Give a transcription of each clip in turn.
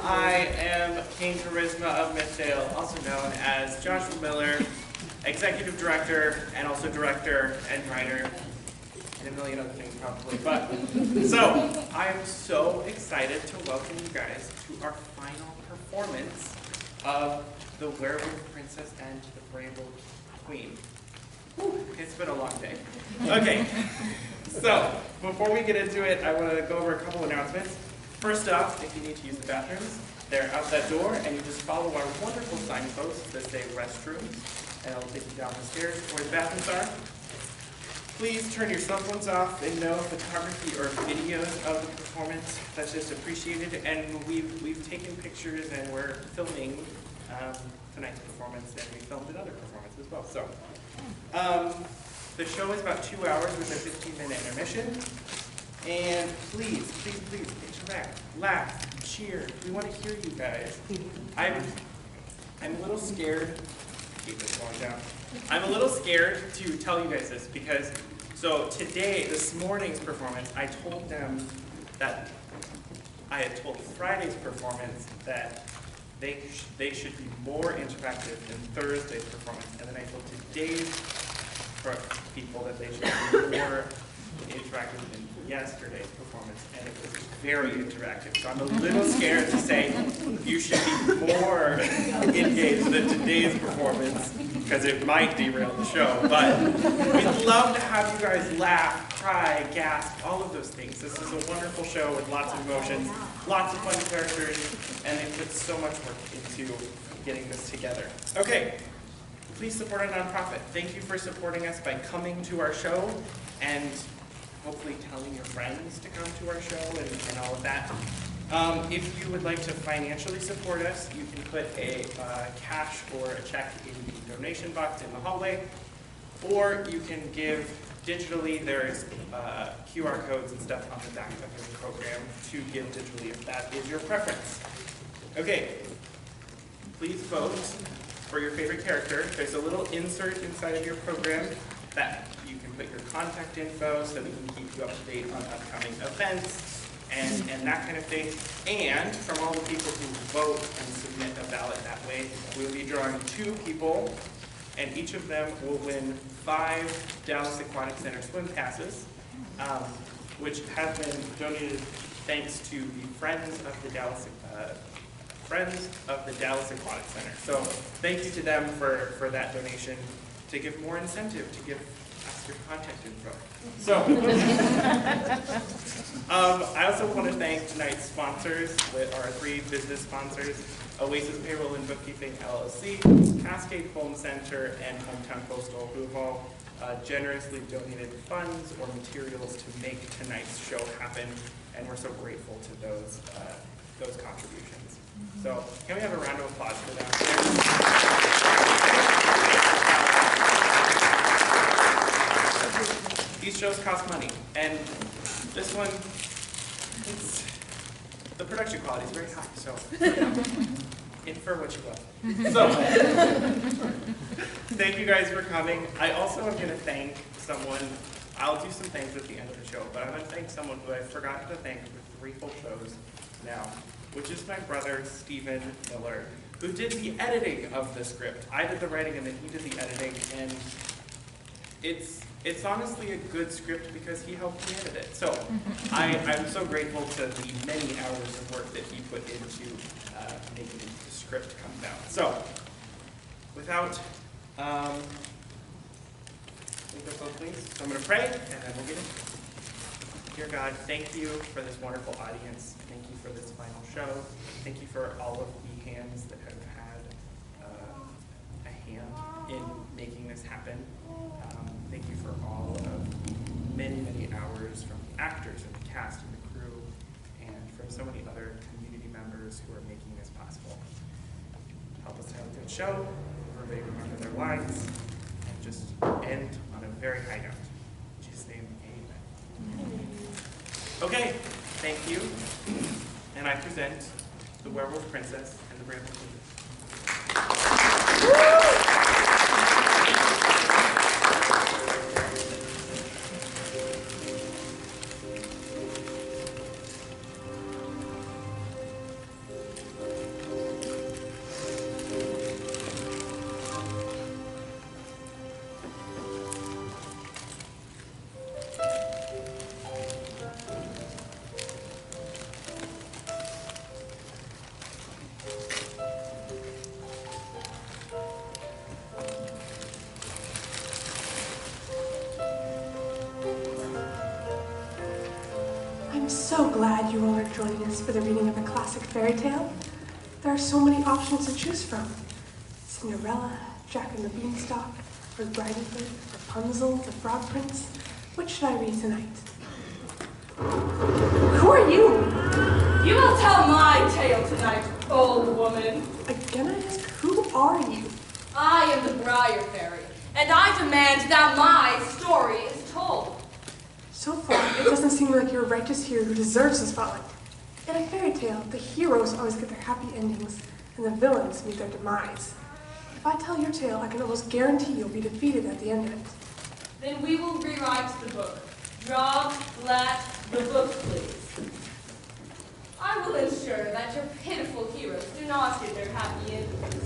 I am King Charisma of Mythdale, also known as Joshua Miller, Executive Director, and also Director and Writer, and a million other things probably. So, I am so excited to welcome you guys to our final performance of The Werewolf Princess and the Bramble Queen. Whew, it's been a long day. Okay, so before we get into it, I want to go over a couple announcements. First off, if you need to use the bathrooms, they're out that door, and you just follow our wonderful signposts that say restrooms, and it'll take you down the stairs where the bathrooms are. Please turn your cell phones off and no photography or videos of the performance. That's just appreciated. And we've taken pictures and we're filming tonight's performance, and we filmed another performance as well. So the show is about 2 hours with a 15-minute intermission. And please, please, please interact, laugh, cheer. We want to hear you guys. I'm a little scared. Keep this going down. I'm a little scared to tell you guys this because, so today, this morning's performance, I told them that I had told Friday's performance that they should be more interactive than Thursday's performance, and then I told today's people that they should be more interactive than yesterday's performance, and it was very interactive. So I'm a little scared to say you should be more engaged than today's performance, because it might derail the show. But we'd love to have you guys laugh, cry, gasp, all of those things. This is a wonderful show with lots of emotions, lots of fun characters, and they put so much work into getting this together. Okay, please support our nonprofit. Thank you for supporting us by coming to our show and hopefully telling your friends to come to our show and all of that. If you would like to financially support us, you can put a cash or a check in the donation box in the hallway, or you can give digitally. There's QR codes and stuff on the back of your program to give digitally if that is your preference. Okay, please vote for your favorite character. There's a little insert inside of your program that you can put your contact info so we can keep you up to date on upcoming events and that kind of thing. And from all the people who vote and submit a ballot that way, we'll be drawing 2 people, and each of them will win 5 Dallas Aquatic Center swim passes, which have been donated thanks to the Friends of the Dallas Aquatic Center. So thank you to them for that donation, to give more incentive to give us your contact info. So, I also want to thank tonight's sponsors, with our 3 business sponsors: Oasis Payroll and Bookkeeping LLC, Cascade Home Center, and Hometown Coastal, who have all generously donated funds or materials to make tonight's show happen, and we're so grateful to those contributions. So, can we have a round of applause for them? These shows cost money, and this one, the production quality is very high, so infer what you will. So, thank you guys for coming. I also am going to thank someone. I'll do some things at the end of the show, but I'm going to thank someone who I forgot to thank for 3 full shows now, which is my brother, Stephen Miller, who did the editing of the script. I did the writing, and then he did the editing, and it's honestly a good script because he helped me edit it. So I'm so grateful to the many hours of work that he put into making the script come down. So without, please. So I'm going to pray, and then we'll get into it. Dear God, thank you for this wonderful audience. Thank you for this final show. Thank you for all of the hands that have had a hand in making this happen. Thank you for all of the many, many hours from the actors and the cast and the crew, and from so many other community members who are making this possible. Help us to have a good show, everybody remember their lines, and just end on a very high note. In Jesus' name, amen. Okay, thank you. And I present the Werewolf Princess and the Bramble Queen. glad you all are joining us for the reading of a classic fairy tale. There are so many options to choose from. Cinderella, Jack and the Beanstalk, or Bridesmaid, Rapunzel, the Frog Prince. Which should I read tonight? Who are you? You will tell my tale tonight, old woman. Again I ask, who are you? I am the Briar Fairy, and I demand that my story is told. So far, it doesn't seem like you're a righteous hero who deserves the spotlight. In a fairy tale, the heroes always get their happy endings, and the villains meet their demise. If I tell your tale, I can almost guarantee you'll be defeated at the end of it. Then we will rewrite the book. Draw, let the book, please. I will ensure that your pitiful heroes do not get their happy endings.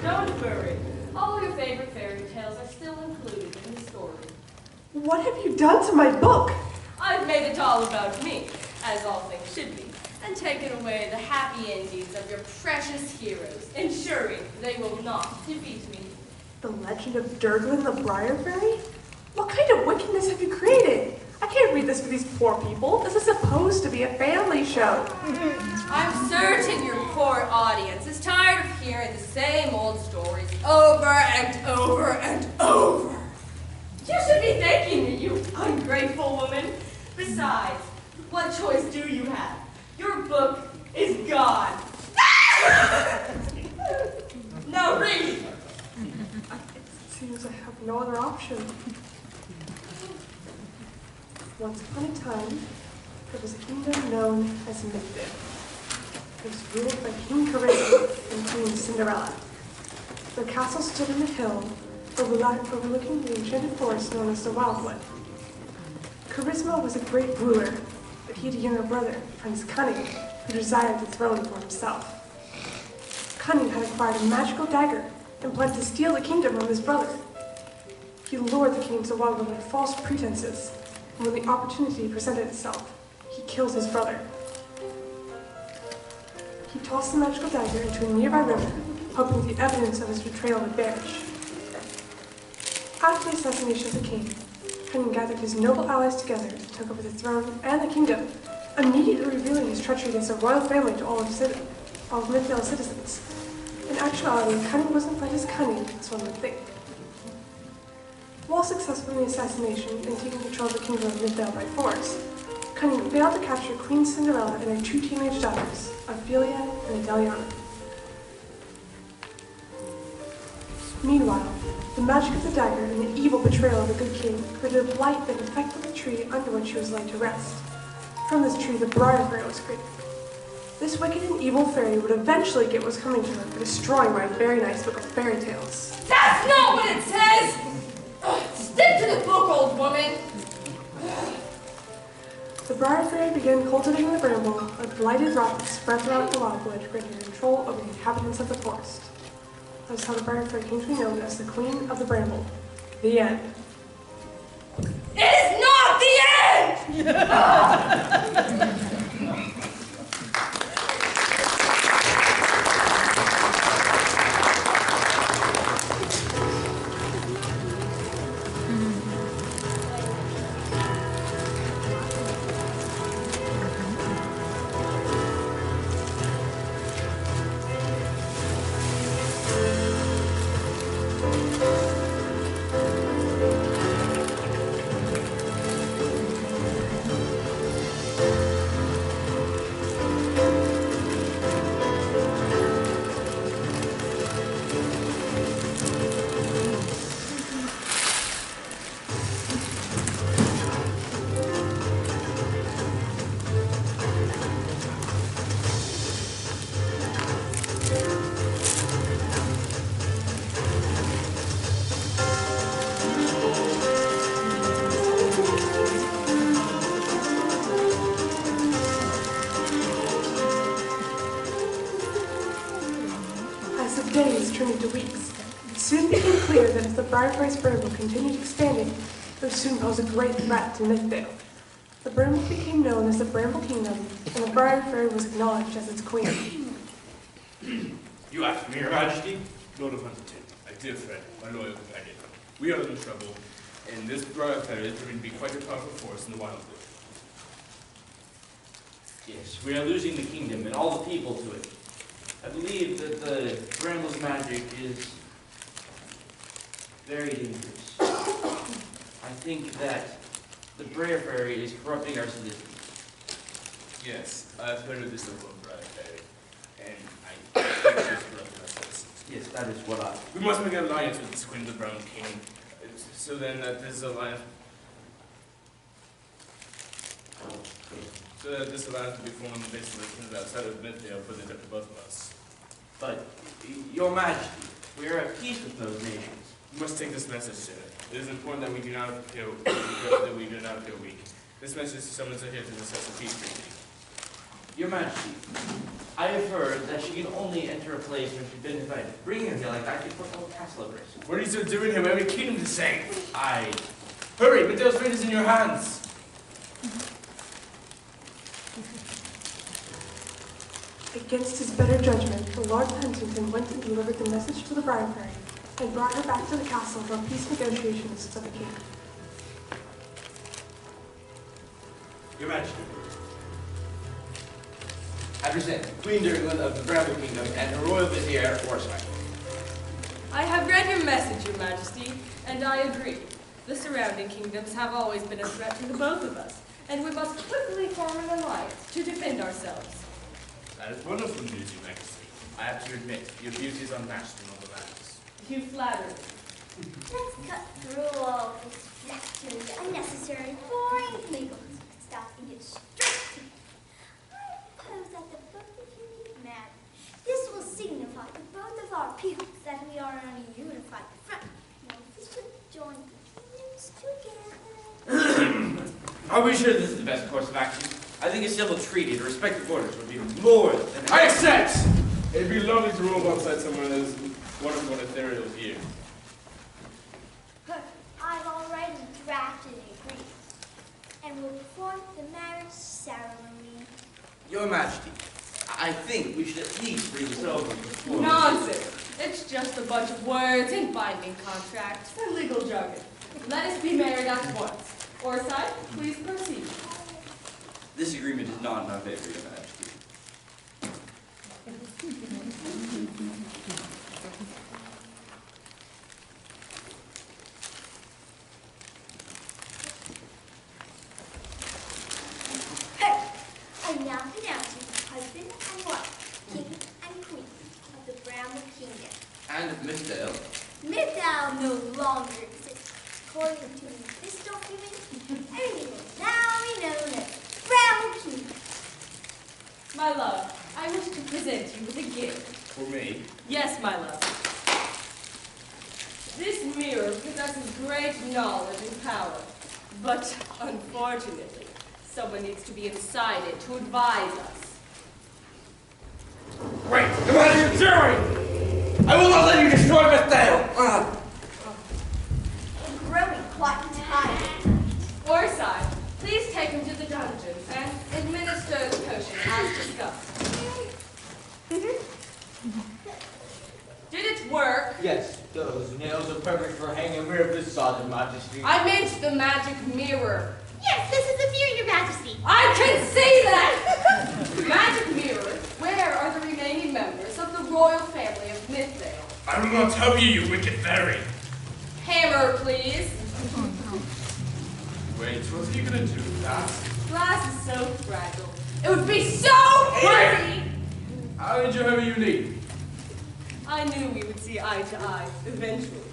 Don't worry. All your favorite fairy tales are still included in the story. What have you done to my book? I've made it all about me, as all things should be, and taken away the happy endings of your precious heroes, ensuring they will not defeat me. The legend of Durglin the Briar Fairy? What kind of wickedness have you created? I can't read this for these poor people. This is supposed to be a family show. I'm certain your poor audience is tired of hearing the same old stories over and over and over. You should be thanking me, you ungrateful woman. Besides, what choice do you have? Your book is gone. Now read. It seems I have no other option. Once upon a time, there was a kingdom known as Midvale. It was ruled by King Charisma and Queen Cinderella. Their castle stood in a hill overlooking the enchanted forest known as the Wildwood. Charisma was a great ruler, but he had a younger brother, Prince Cunning, who desired the throne for himself. Cunning had acquired a magical dagger and planned to steal the kingdom from his brother. He lured the king to Wildwood with false pretenses, and when the opportunity presented itself, he killed his brother. He tossed the magical dagger into a nearby river, hoping the evidence of his betrayal would vanish. After the assassination of the king, Cunning gathered his noble allies together and took over the throne and the kingdom, immediately revealing his treachery against the royal family to all of Midvale's citizens. In actuality, Cunning wasn't quite as cunning as one would think. While successful in the assassination and taking control of the kingdom of Midvale by force, Cunning failed to capture Queen Cinderella and her two teenage daughters, Ophelia and Adeliana. Meanwhile, the magic of the dagger and the evil betrayal of the good king created a blight that infected the tree under which she was laid to rest. From this tree, the Briar Fairy was created. This wicked and evil fairy would eventually get what was coming to her for destroying my very nice book of fairy tales. That's not what it says! Stick to the book, old woman! The Briar Fairy began cultivating the bramble, a blighted rot that spread throughout the wildwood, granting control over the inhabitants of the forest. That is how the Briar Fairy came to be known as the Queen of the Bramble. The end. It is not the end! Days turned into weeks. It soon became clear that if the Briar Fairy's bramble continued expanding, it would soon pose a great threat to Midvale. The bramble became known as the Bramble Kingdom, and the Briar Fairy was acknowledged as its queen. You asked me, Your Majesty? Lord of Huntington, my dear friend, my loyal companion. We are in trouble, and this royal ferry is proving to be quite a powerful force in the wild. Yes, we are losing the kingdom and all the people to it. I believe that the Bramble's magic is very dangerous. I think that the Brer Fairy is corrupting our citizens. Yes, I've heard of this local royal ferry, and I think she's corrupting our citizens. Yes, that is what I... We must make an alliance with this Queen of the Brown King, so then that this alliance... So that this alliance will be formed based on the kingdoms outside of Mythdale for the death of both of us. But, Your Majesty, we are at peace with those nations. We must take this message to them. It is important that we do not appear weak. This message summons her here to discuss a peace treaty. Your Majesty, I have heard that she can only enter a place when she's been invited. Bringing her here like that could put the whole castle at risk. What are you still doing here? We have a kingdom to save. I... Hurry, Mythdale's fate is in your hands. Against his better judgment, the Lord Pentington went and delivered the message to the Brer Fairy and brought her back to the castle for peace negotiations to the king. Your Majesty, I present Queen Durglin of the Bramble Kingdom and her royal vizier, Forsyth. I have read your message, Your Majesty, and I agree. The surrounding kingdoms have always been a threat to the both of us, and we must quickly form an alliance to defend ourselves. That is wonderful news, Your Majesty. I have to admit, your beauty is unmatched in all the lands. You flatter me. Let's cut through all this festering, unnecessary, boring legal stuff and get straight to it. I propose that the both of you be married. This will signify to both of our peoples that we are on a unified front. Now, this should join the kingdoms together. Are we sure this is the best course of action? I think a civil treaty to respect the borders would be more than... I accept! It'd be lovely to roll alongside someone as wonderful and ethereal as you. I've already drafted an agreement and will perform the marriage ceremony. Your Majesty, I think we should at least read this over before... Nonsense! It's just a bunch of words and binding contracts and legal jargon. Let us be married at once. Forsyth, please proceed. This agreement is not in our favor, Your Majesty. I now pronounce you husband and wife, king and queen of the Bramble Kingdom. And of Mythdale. Mythdale no longer exists. According to this document, everything will now be known as Bramble Kingdom. My love, I wish to present you with a gift. For me? Yes, my love. This mirror possesses great knowledge and power, but unfortunately, someone needs to be inside it to advise us. Wait! What are you doing? I will not let you destroy Mythdale! It's growing quite tired. Forsyth, please take him to the dungeons and administer the potion as discussed. Did it work? Yes, those nails are perfect for hanging a mirror facade, Your Majesty. I meant the magic mirror. Yes, this is a mirror, Your Majesty. I can see that! Magic mirror, where are the remaining members of the royal family of Mythdale? I will not help you, you wicked fairy. Hammer, please. Wait, what are you gonna do with that? Glass is so fragile. It would be so pretty! How did you have a unique? I knew we would see eye to eye eventually.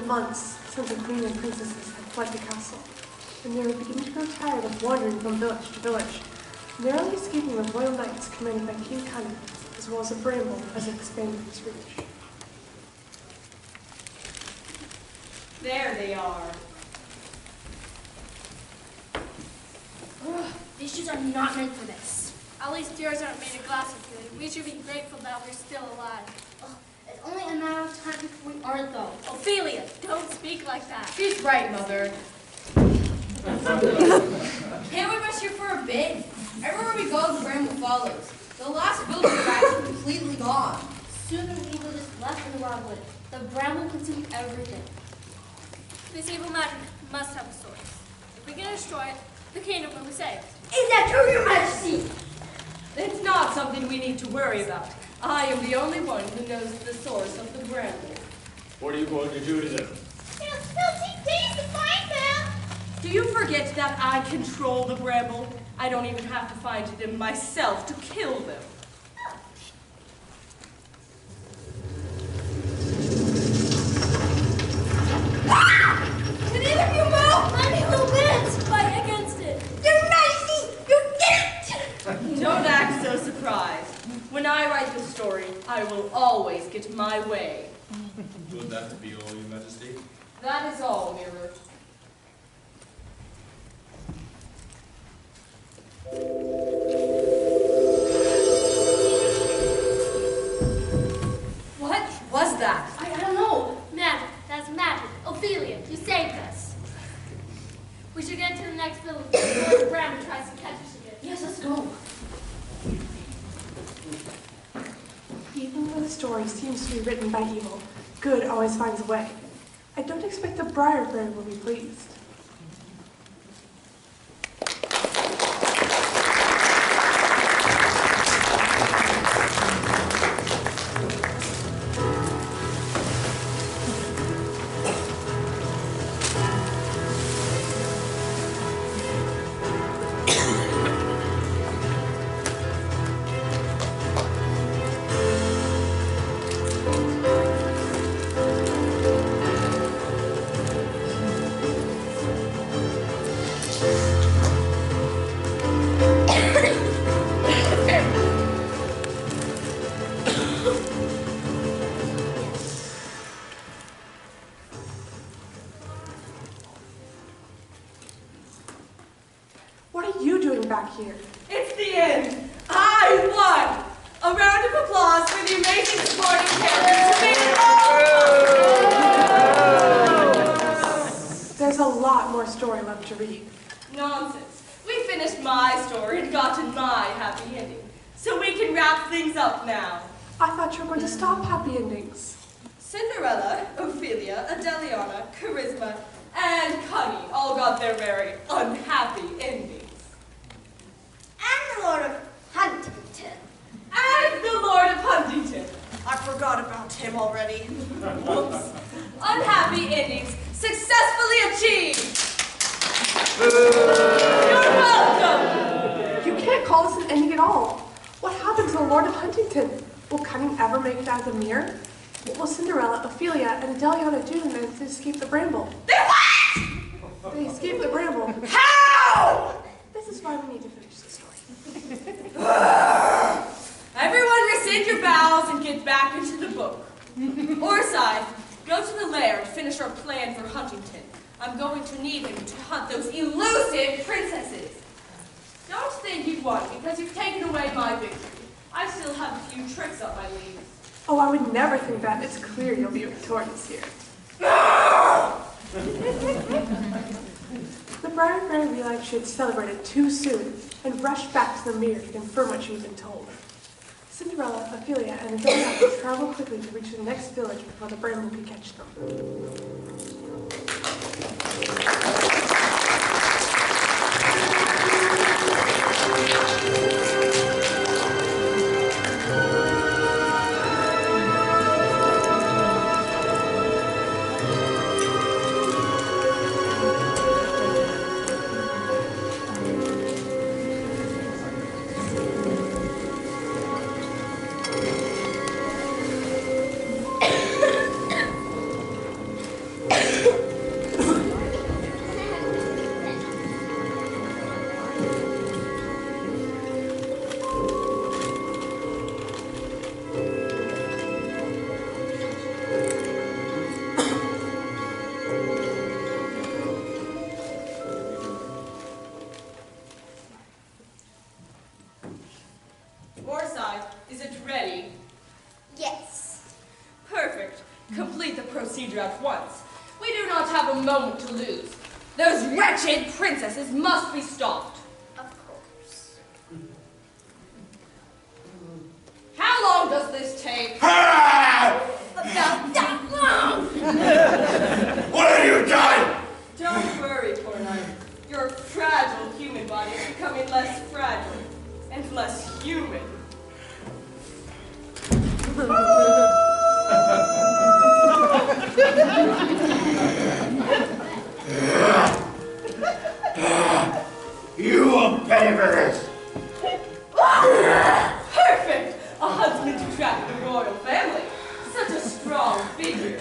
Months since the queen and princesses had fled the castle, and they were beginning to grow tired of wandering from village to village, narrowly escaping the royal knights commanded by King Cunning, as well as a bramble as it expanded its reach. There they are. Ugh, these shoes are not meant for this. At least yours aren't made of glass or good. We should be grateful that we're still alive. Ugh, it's only a matter of time before we aren't, though. Ophelia, don't speak like that. She's right, Mother. Can't we rest here for a bit? Everywhere we go, the bramble follows. The last village of rats is completely gone. Soon there will be villages left in the wildwood. The bramble consumed everything. This evil magic must have a source. If we can destroy it, the kingdom will be saved. Is that true, Your Majesty? It's not something we need to worry about. I am the only one who knows the source of the bramble. What are you going to do to them? It'll still take days to find them. Do you forget that I control the bramble? I don't even have to find them myself to kill them. Can either of you move? Money will win! Fight against it! Your Majesty, you did it! Don't act so surprised. When I write the story, I will always get my way. Will that be all, Your Majesty? That is all, Mirror. What was that? I don't know. Magic. That's magic. Ophelia, you saved us. We should get to the next village before the bramble tries to catch us again. Yes, let's go. Even though the story seems to be written by evil, good always finds a way. I don't expect the Briarberry will be pleased. What are you doing back here? It's the end. I won. A round of applause for the amazing supporting characters who made it all. There's a lot more story left to read. Nonsense. We finished my story and gotten my happy ending. So we can wrap things up now. I thought you were going to stop happy endings. Cinderella, Ophelia, Adeliana, Charisma, and Cunny all got their very unhappy endings. And the Lord of Huntington. And the Lord of Huntington. I forgot about him already. Whoops. Unhappy endings successfully achieved. You're welcome. You can't call this an ending at all. What happened to the Lord of Huntington? Will Cunning ever make it out of the mirror? What will Cinderella, Ophelia, and Adeliana do then to escape the bramble? They what? They escape the bramble. How? This is why we need to finish the story. Everyone rescind your vows and get back into the book. Orside, go to the lair and finish our plan for Huntington. I'm going to need him to hunt those elusive princesses. Don't think you've won because you've taken away my victory. I still have a few tricks up my sleeve. Oh, I would never think that. It's clear you'll be victorious here. The Briarberry realized she had celebrated too soon and rushed back to the mirror to confirm what she had been told. Cinderella, Ophelia, and Adeliana traveled quickly to reach the next village before the bramble could catch them. complete the procedure at once. We do not have a moment to lose. Those wretched princesses must be stopped. Of course. How long does this take? About that long! What have you done? Don't worry, poor knight. Your fragile human body is becoming less fragile and less human. You will pay for this. Perfect! A huntsman to track the royal family. Such a strong figure.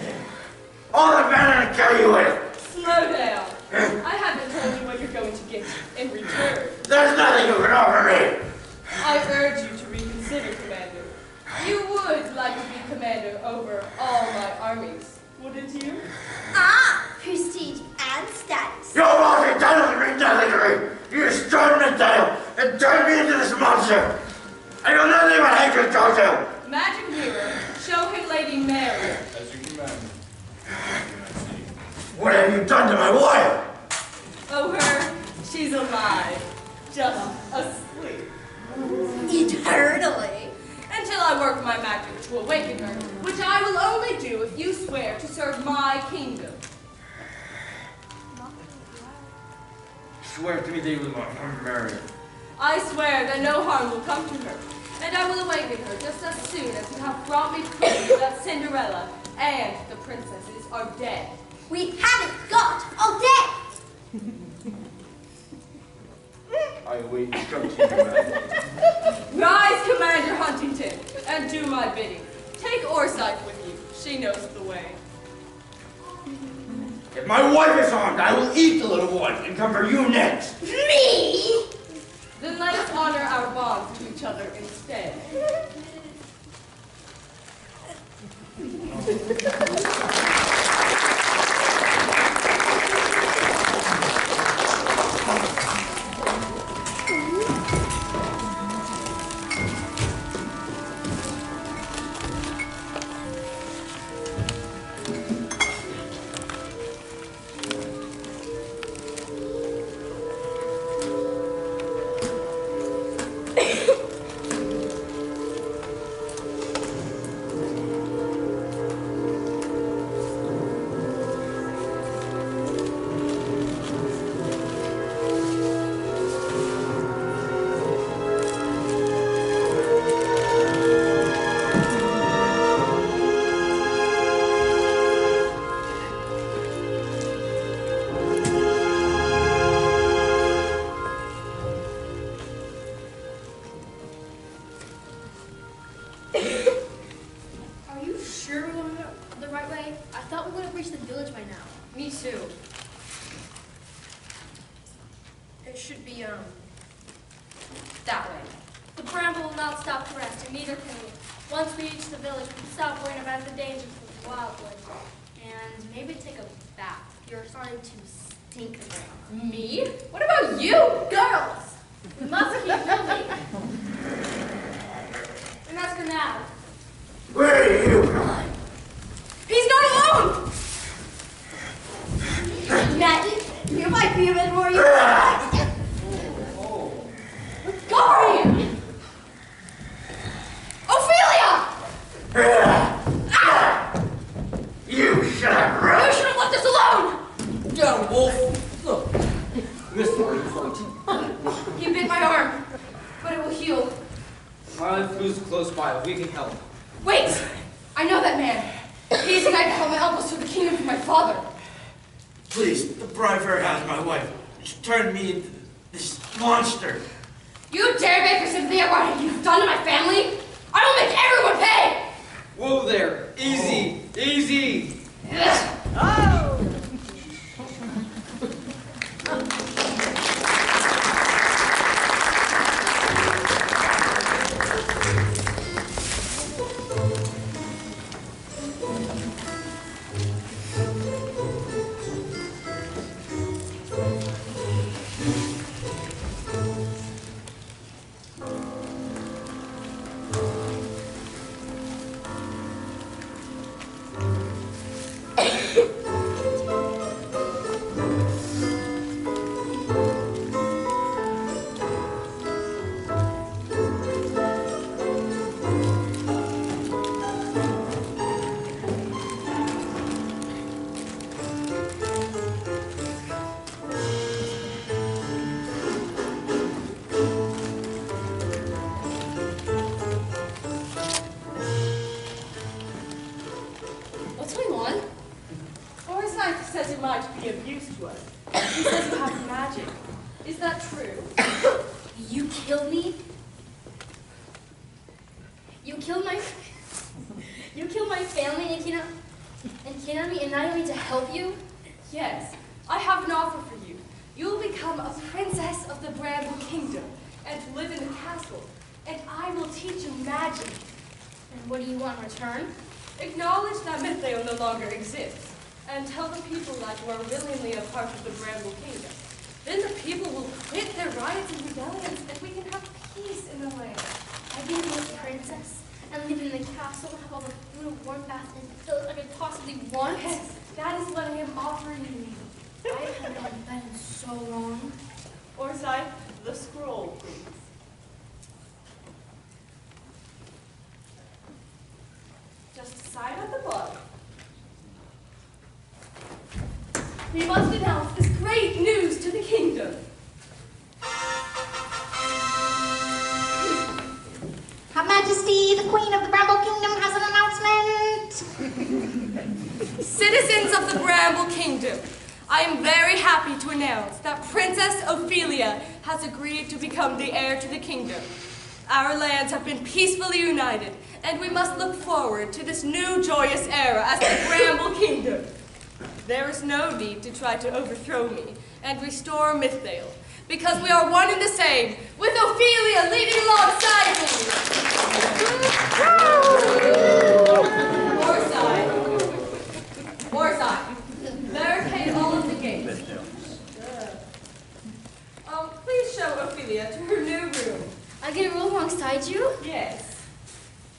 All the men to kill you with. Slow down. I haven't told you what you're going to get in return. There's nothing you can offer me. I urge you to reconsider, Commander. You would like to be commander over all my armies, wouldn't you? Ah, prestige and status. Your lost title mean nothing to me. You destroyed my title and turned me into this monster. I know nothing but hatred towards you. Magic mirror, show him Lady Mary. As you command. What have you done to my wife? Oh, her, she's alive, just asleep. Eternally. Until I work my magic to awaken her, which I will only do if you swear to serve my kingdom. Swear to me that you will not marry her. I swear that no harm will come to her, and I will awaken her just as soon as you have brought me proof that Cinderella and the princesses are dead. We haven't got all day. I await instructions, madam. Rise, Commander Huntington, and do my bidding. Take Orsite with you. She knows the way. If my wife is harmed, I will eat the little one and come for you next. Me? Then let us honor our bonds to each other instead. Are you sure we're going the right way? I thought we would have reached the village by now. Me too. It should be, that way. The Bramble will not stop to rest, and neither can we. Once we reach the village, we can stop worrying about the dangers of the wildwood. And maybe take a bath. You're starting to stink again. Me? What about you? Girls! We must keep moving. And ask her now. Where are you going? He's not alone! Maggie, you might be a bit more useful. Gary! Ophelia! You shut up, You Rose. should have left us alone! Young wolf, look. Mr. He bit my arm, but it will heal. My flu's close by. We can help. Wait! I know that man. He's the knight that will help us to the kingdom from my father. Please, the bride fair has my wife. She turned me into this monster. You dare beg for sympathy at what you've done to my family? I will make everyone pay! Whoa there. Easy. Easy. be of use to us. He says you have magic. Is that true? You killed me? You killed my family and kidnapped me, and now you need to help you? Yes. I have an offer for you. You will become a princess of the Bramble Kingdom and live in the castle. And I will teach you magic. And what do you want in return? Acknowledge that Mythael no longer exists, and tell the people that you are willingly a part of the Bramble Kingdom. Then the people will quit their riots and rebellions, and we can have peace in the land. I can be a princess and live in the castle and have all the food and warm baths and clothes I could possibly want. Yes, that is what I am offering you. I haven't had that in so long. Orsai, the scroll, please. Just sign at the bottom. We must announce this great news to the kingdom. Her Majesty, the Queen of the Bramble Kingdom, has an announcement. Citizens of the Bramble Kingdom, I am very happy to announce that Princess Ophelia has agreed to become the heir to the kingdom. Our lands have been peacefully united, and we must look forward to this new joyous era as the Bramble Kingdom. There is no need to try to overthrow me and restore Mythael, because we are one and the same, with Ophelia leading alongside me. Orsai, barricade all of the gates. Please show Ophelia to her new room. I can roll alongside you? Yes.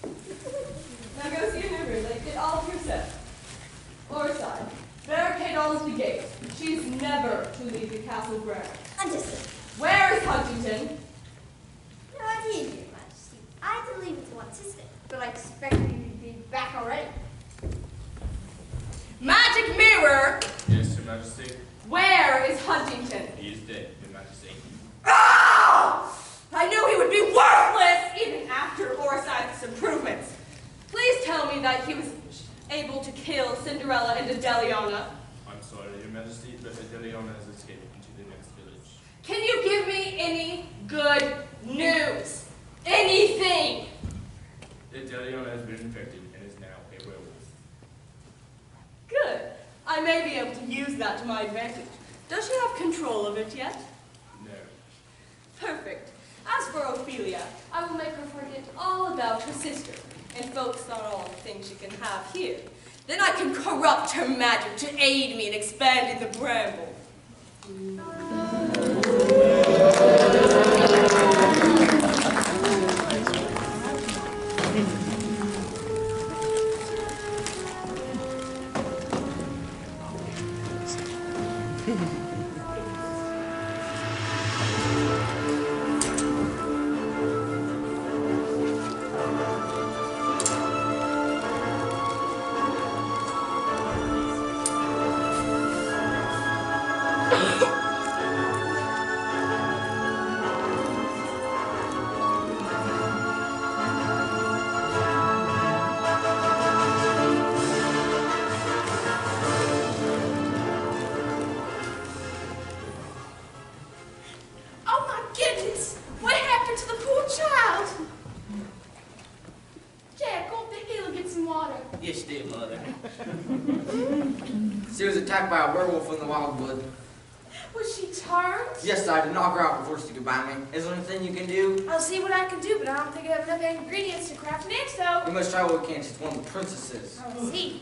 Now go see your new room. Like, get all of yourself. Orsai, barricade all of the gates. She's never to leave the castle grounds. Understood. Where is Huntington? No idea, Your Majesty. I had to leave with one sister, but I expect you to be back already. Magic mirror! Yes, Your Majesty. Where is Huntington? He is dead, Your Majesty. Ah! I knew he would be worthless even after Orsai's improvements. Please tell me that he was able to kill Cinderella and Adeliana. I'm sorry, Your Majesty, but Adeliana has escaped into the next village. Can you give me any good news? Anything? Adeliana has been infected and is now a werewolf. Good. I may be able to use that to my advantage. Does she have control of it yet? No. Perfect. As for Ophelia, I will make her forget all about her sister and focus on all the things she can have here. Then I can corrupt her magic to aid me in expanding the Bramble. Yes, dear mother. She was attacked by a werewolf in the wildwood. Was she charmed? Yes, I did knock her out before she could bite me. Is there anything you can do? I'll see what I can do, but I don't think I have enough ingredients to craft an antidote. We must try what we can. She's one of the princesses. I'll see.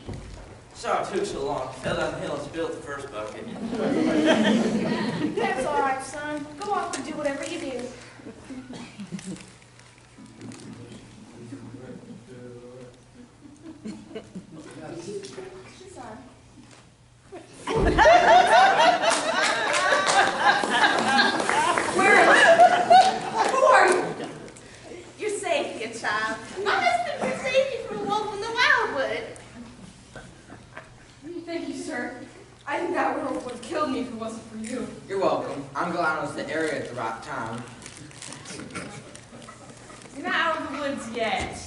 Sorry it took so long. Fell down the hill and spilled the first bucket. That's all right, son. Go off and do whatever you do. Who are you? You're safe, dear child. My husband can save you from a wolf in the wildwood. Thank you, sir. I think that werewolf would have killed me if it wasn't for you. You're welcome. I'm glad I was the area at the right time. You're not out of the woods yet.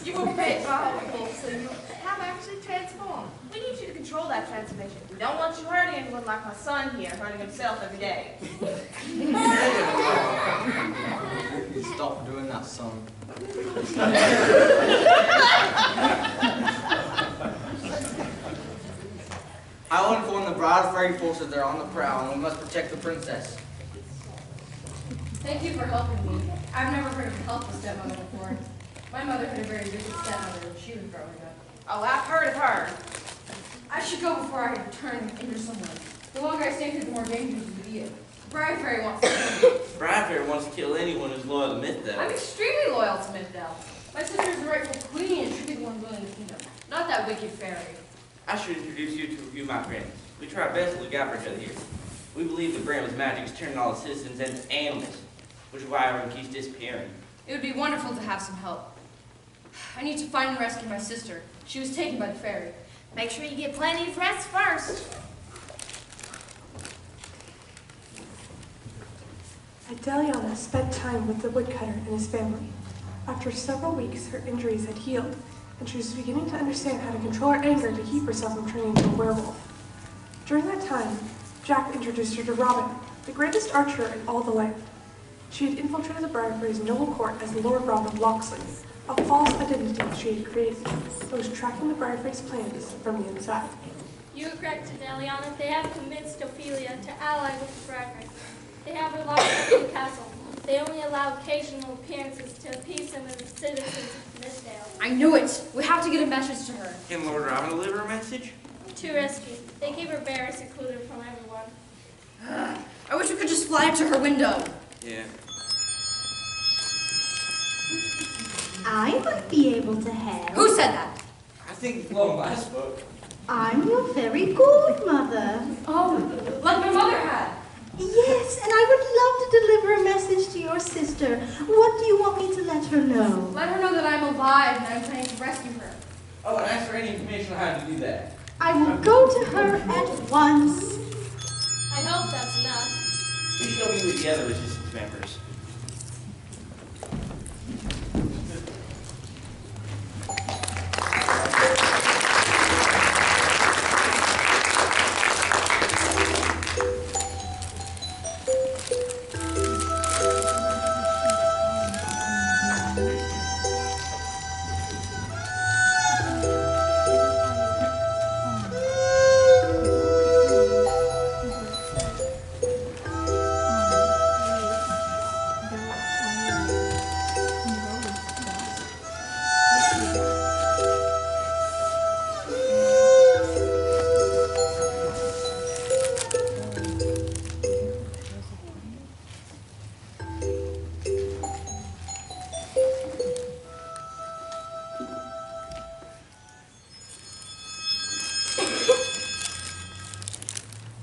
You were bit by a wolf, so you have son here hurting himself every day. Stop doing that, son. I will inform the Broad Fairy forces they're on the prowl, and we must protect the princess. Thank you for helping me. I've never heard of a helpless stepmother before. My mother had a very vicious stepmother when she was growing up. Oh, I've heard of her. I should go before I turn into someone. The longer I stay here, the more dangerous it will be. The Briar Fairy wants to kill me. Briar Fairy wants to kill anyone who's loyal to Mythdale. I'm extremely loyal to Mythdale. My sister is the rightful queen and should be the one ruling the kingdom, not that wicked fairy. I should introduce you to a few of my friends. We try our best to look out for each other here. We believe that Bramble's magic is turning all the citizens into animals, which is why everyone keeps disappearing. It would be wonderful to have some help. I need to find and rescue my sister. She was taken by the fairy. Make sure you get plenty of rest first. Adeliana spent time with the woodcutter and his family. After several weeks, her injuries had healed, and she was beginning to understand how to control her anger to keep herself from turning into a werewolf. During that time, Jack introduced her to Robin, the greatest archer in all the land. She had infiltrated the Briar Fairy's noble court as Lord Robin Locksley, a false identity she had created that was tracking the Briar Fairy's plans from the inside. You are correct, Adeliana. They have convinced Ophelia to ally with the Briar Fairy. They have her locked up in the castle. They only allow occasional appearances to appease some of the citizens of Mythdale. I knew it! We have to get a message to her. Can Lord Robin deliver a message? To rescue. They keep her very secluded from everyone. I wish we could just fly up to her window. Yeah. I might be able to help. Who said that? I think Long last spoke. I'm your fairy godmother. Oh, like my mother had. Yes, and I would love to deliver a message to your sister. What do you want me to let her know? Let her know that I'm alive and I'm planning to rescue her. Oh, and ask for any information on how to do that. I will go to her at once. I hope that's enough. We should all be with the other resistance members.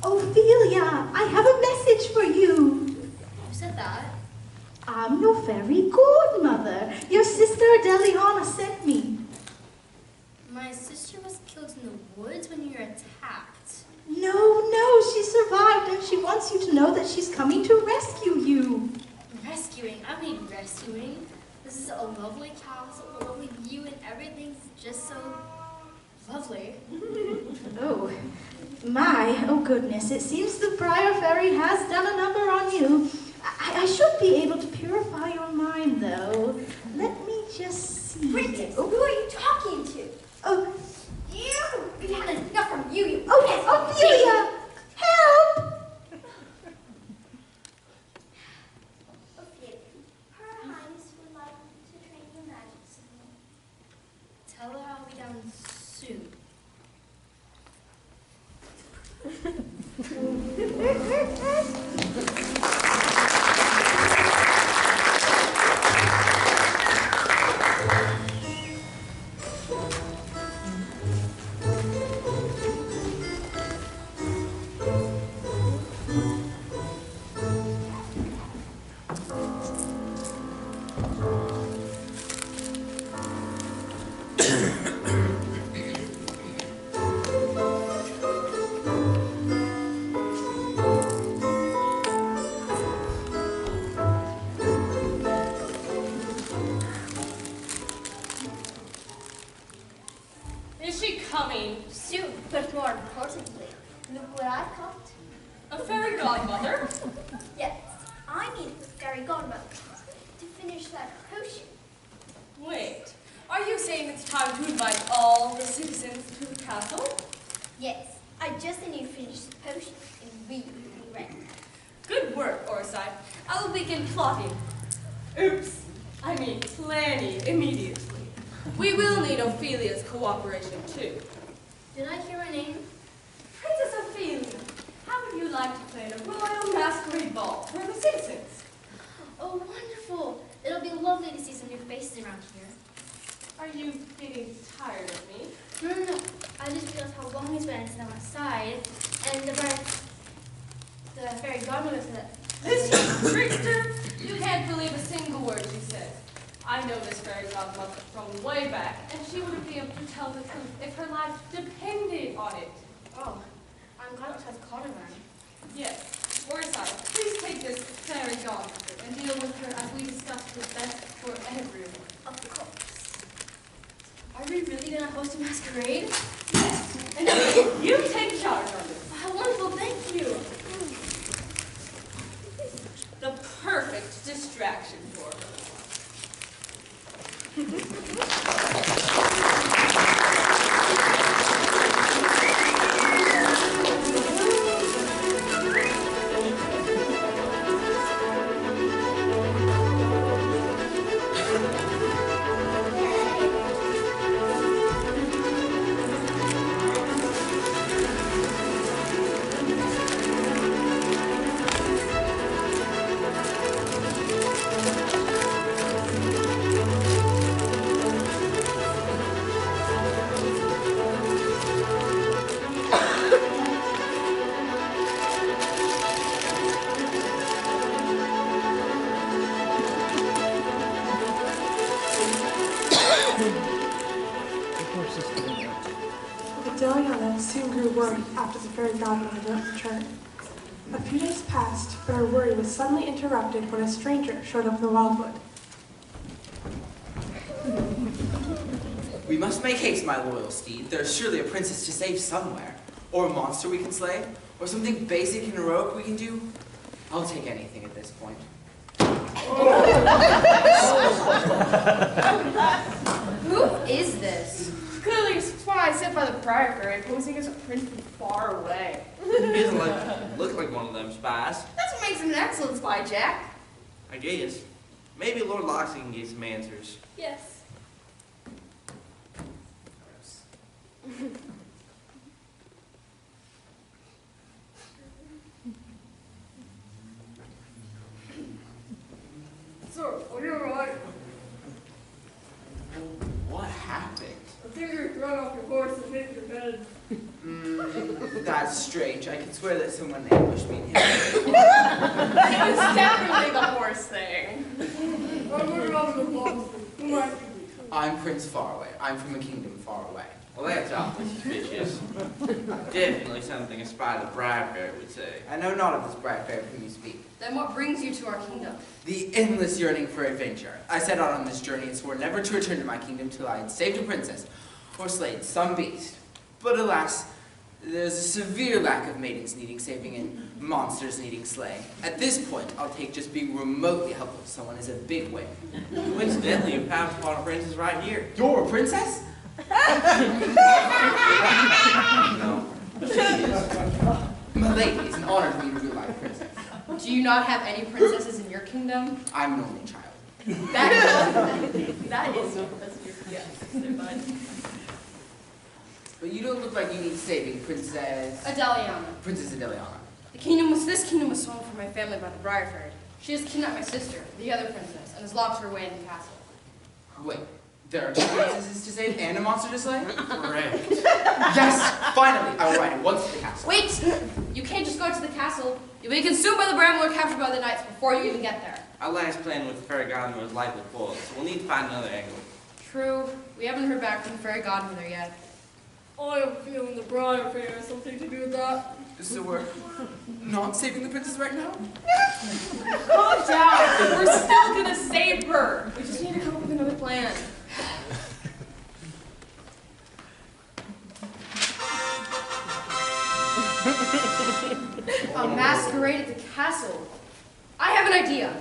Ophelia, I have a message for you. Who said that? I'm your fairy godmother. Your sister Adeliana sent me. My sister was killed in the woods when you were attacked. No, she survived and she wants you to know that she's coming to rescue you. Rescuing? I don't need rescuing. This is a lovely castle, a lovely view, and everything's just so lovely. Oh goodness, it seems the Briar Fairy has done a number on you. I should be able to purify your mind, though. Let me just see. Princess, who are you talking to? Oh, You! We've had enough from you, you oh, Ophelia! Help! Ophelia, Her Highness would like to train your magic some more. Tell her I'll be down soon. that potion. Wait, are you saying it's time to invite all the citizens to the castle? Yes, I just need to finish the potion and we will be ready. Good work, Orside. I will begin plotting. Oops, I mean planning immediately. We will need Ophelia's cooperation too. Did I hear my name? Princess Ophelia, how would you like to plan a royal masquerade ball for the citizens? Oh, wonderful. It'll be lovely to see some new faces around here. Are you getting tired of me? No. I just realized how long it's been since I'm outside, and the fairy godmother said that. This trickster! You can't believe a single word she says. I know this fairy godmother from way back, and she would be able to tell the truth if her life depended on it. Oh, I'm glad it was Connor then. Yes. Orside, please take this fairy godmother and deal with her as we discussed is best for everyone. Of course. Are we really going to host a masquerade? Yes. And you take charge of it. How wonderful, thank you. The perfect distraction for her. Adeliana soon grew worried after the fairy godmother didn't return. A few days passed, but her worry was suddenly interrupted when a stranger showed up in the wildwood. We must make haste, my loyal steed. There is surely a princess to save somewhere. Or a monster we can slay. Or something basic and heroic we can do. I'll take anything at this point. Who is this? Clearly a spy sent by the Briar Fairy, posing as a prince from far away. He doesn't look like one of them spies. That's what makes him an excellent spy, Jack. I guess. Maybe Lord Loxley can get some answers. Yes. Sir, are you alright? What happened? I think you were thrown off your horse and hit your head. That's strange. I can swear that someone ambushed me and hit me. It was definitely the horse thing. I'm Prince Faraway. I'm from a kingdom far away. Well, that's awfully suspicious. Definitely something a spy of the Briar Fairy would say. I know not of this bright fair whom you speak. Then what brings you to our kingdom? The endless yearning for adventure. I set out on this journey and swore never to return to my kingdom till I had saved a princess or slayed some beast. But alas, there's a severe lack of maidens needing saving and monsters needing slaying. At this point, I'll take just being remotely helpful to someone as a big win. Coincidentally, you pounced upon a princess right here. You're a princess? No. My lady, it's an honor to meet a real-life princess. Do you not have any princesses in your kingdom? I'm an only child. That is yes, fine. But you don't look like you need saving, Princess... Adeliana. Princess Adeliana. This kingdom was stolen from my family by the Briar Fairy. She has kidnapped my sister, the other princess, and has locked her away in the castle. Wait, there are two princesses to save and a monster to slay? Correct. Yes! Finally! I will ride at once to the castle. Wait! You can't just go to the castle. You'll be consumed by the Bramble or captured by the knights before you even get there. Our last plan with the fairy godmother was likely foiled, so we'll need to find another angle. True. We haven't heard back from the fairy godmother yet. I have a feeling the Briar Fairy has something to do with that. So we're not saving the princess right now? Calm down! We're still gonna save her! We just need to come up with another plan. A masquerade at the castle. I have an idea.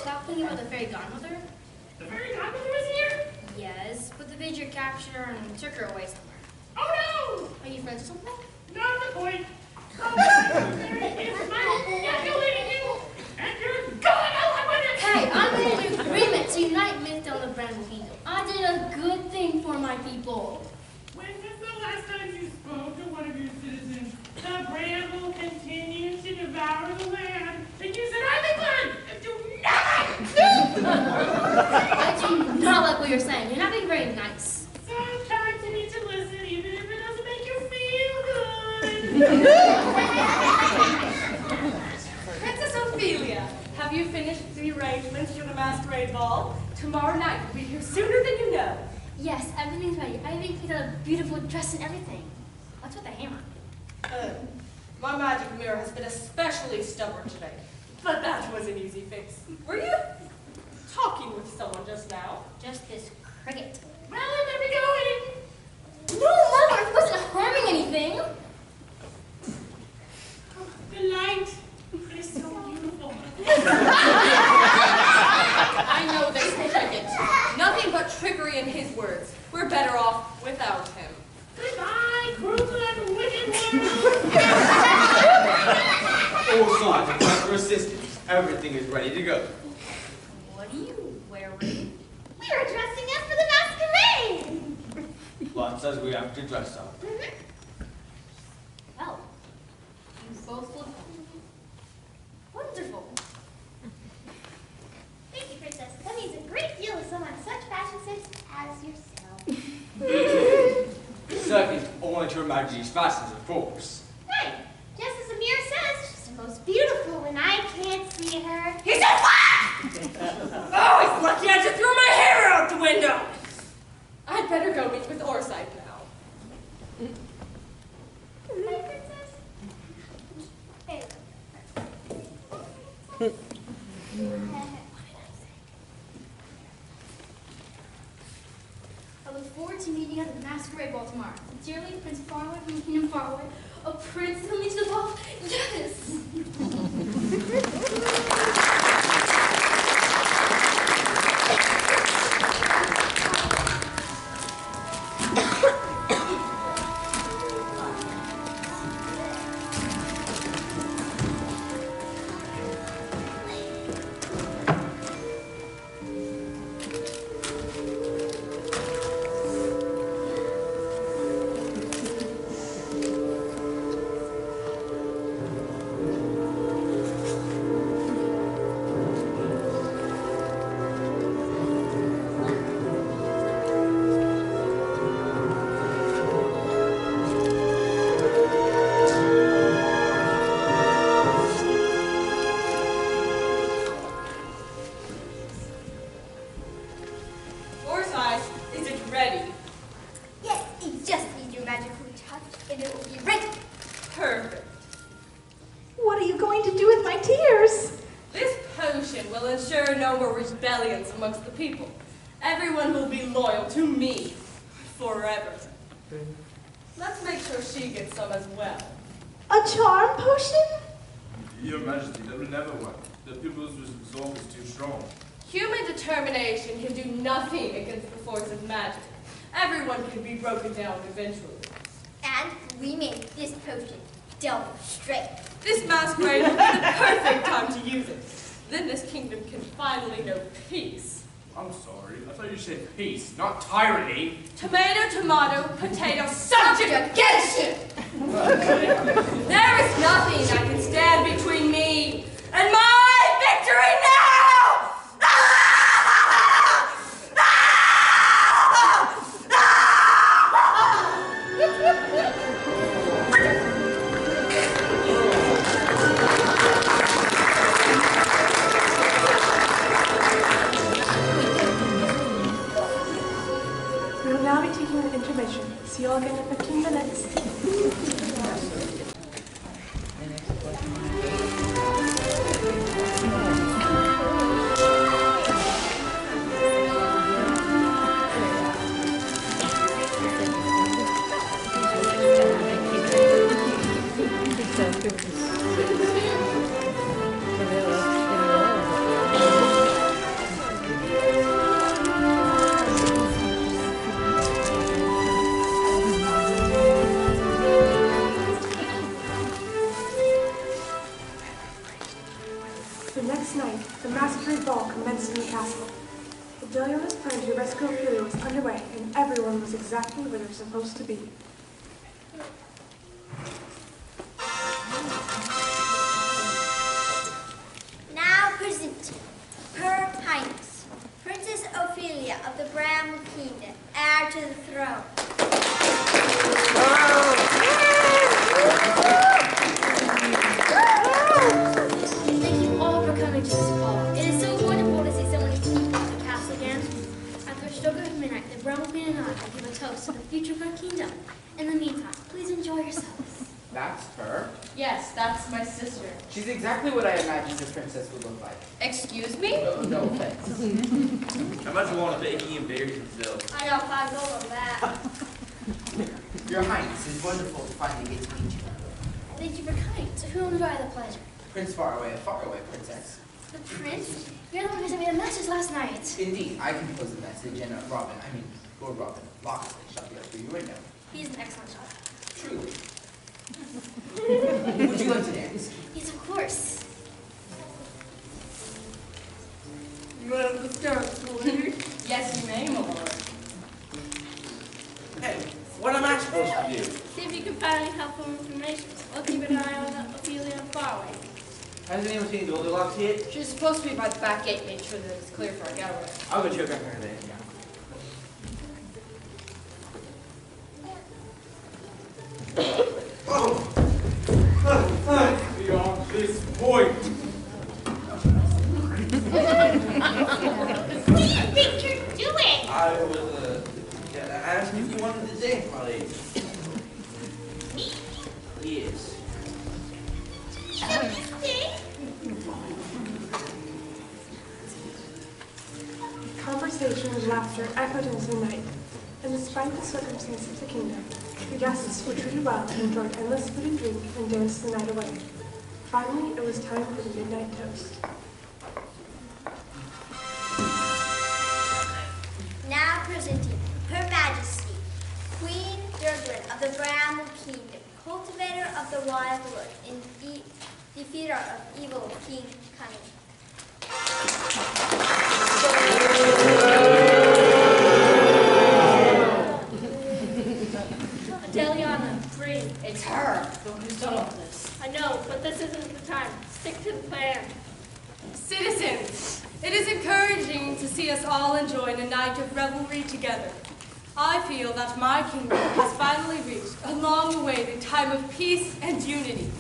stop thinking about the fairy godmother? The fairy godmother is here? Yes, but the Vizier captured her and took her away somewhere. Oh Are you friends or something? no! Not the point. Oh, it's my manipulating you, and you're going out with it! Hey, I made an agreement to unite Myth on the Bramble Kingdom. I did a good thing for my people. When was the last time you spoke to one of your citizens? The Bramble continues to devour the land, and you said, I'm England, and do nothing! I do not like what you're saying. You're not being very nice. Sometimes you need to listen, even if it doesn't make you feel good. Princess Ophelia, have you finished the arrangements for the masquerade ball? Tomorrow night will be here sooner than you know. Yes, everything's ready. I even picked out a beautiful dress and everything. What's with the hammer? My magic mirror has been especially stubborn today. But that was an easy fix. Were you talking with someone just now? Just this cricket. Well, let me go in. No, Mother, I wasn't harming anything. The light is so beautiful. I know this cricket. Nothing but trickery in his words. We're better off without him. Goodbye, cruel and wicked world. All signs of time for assistance. Everything is ready to go. What are you wearing? We are dressing up for the masquerade. Lot says we have to dress up. Well, you both look wonderful. Thank you, Princess. That means a great deal to someone of such fashion sense as yourself. Second, only to Her Majesty's fashions, of course. Right. Just as Amir says, she's the most beautiful when I can't see her. He said what? Oh, he's lucky I just threw my hair out the window. I'd better go meet with Orside now. Hi, Princess. Hey. I look forward to meeting at the masquerade ball tomorrow. Sincerely, Prince Farway from Kingdom Farway. A prince coming to the ball? Yes! Orside, is it ready? Yes, it just needs your magical touch, and it will be ready. Perfect. What are you going to do with my tears? This potion will ensure no more rebellions amongst the people. Everyone will be loyal to me forever. Let's make sure she gets some as well. A charm potion? Your Majesty, that will never work. The people's resolve is too strong. Human determination can do nothing against the force of magic. Everyone can be broken down eventually. And we made this potion double straight. This masquerade will be the perfect time to use it. Then this kingdom can finally know peace. I'm sorry. I thought you said peace, not tyranny. Tomato, tomato, potato, subjugation! There is nothing that can stand between me and my victory now! We will now be taking an intermission. See you all again in 15 minutes. ball commenced in the castle. Bedelia's plan to rescue Ophelia was underway, and everyone was exactly where they were supposed to be. Now presenting Her Highness, Princess Ophelia of the Bramble Kingdom, heir to the throne. Thank you all for coming to this ball. It is so wonderful to see so many people at the castle again. After a stroke of midnight, the Bramble Queen and I will give a toast to the future of our kingdom. In the meantime, please enjoy yourselves. That's her. Yes, that's my sister. She's exactly what I imagined a princess would look like. Excuse me? No offense. How much you want to bake and embarrass yourself? I got 5 gold on that. Your Highness, it's wonderful to finally get to meet you. Thank you for coming. To whom do I have the pleasure? Prince Faraway, a faraway princess. The prince? You're the one who sent me the message last night. Indeed, I composed the message, and Lord Robin Locksley shall be up through your window. He's an excellent shot. Truly. Would you like to dance? Yes, of course. Yes, you may, my lord. Hey, what am I supposed to do? See if you can find any helpful information. I'll keep an eye on Ophelia and Faraway. Has anyone seen Goldilocks yet? She's supposed to be by the back gate. Make sure that it's clear for our getaway. I'll go check on her then. Beyond this point. What do you think you're doing? I was, asking if you wanted to dance, my lady. Me? Yes. Shall we sing? Conversation and laughter echoed into the night, and despite the circumstances of the kingdom, the guests were treated well and enjoyed endless food and drink and danced the night away. Finally, it was time for the midnight toast. Now presenting Her Majesty, Queen Durglin of the Bramble Kingdom, cultivator of the wildwood, and defeater of evil King Cunning. Deliana, free. It's her. Look who's done all this. I know, but this isn't the time. Stick to the plan. Citizens, it is encouraging to see us all enjoying a night of revelry together. I feel that my kingdom has finally reached a long-awaited time of peace and unity.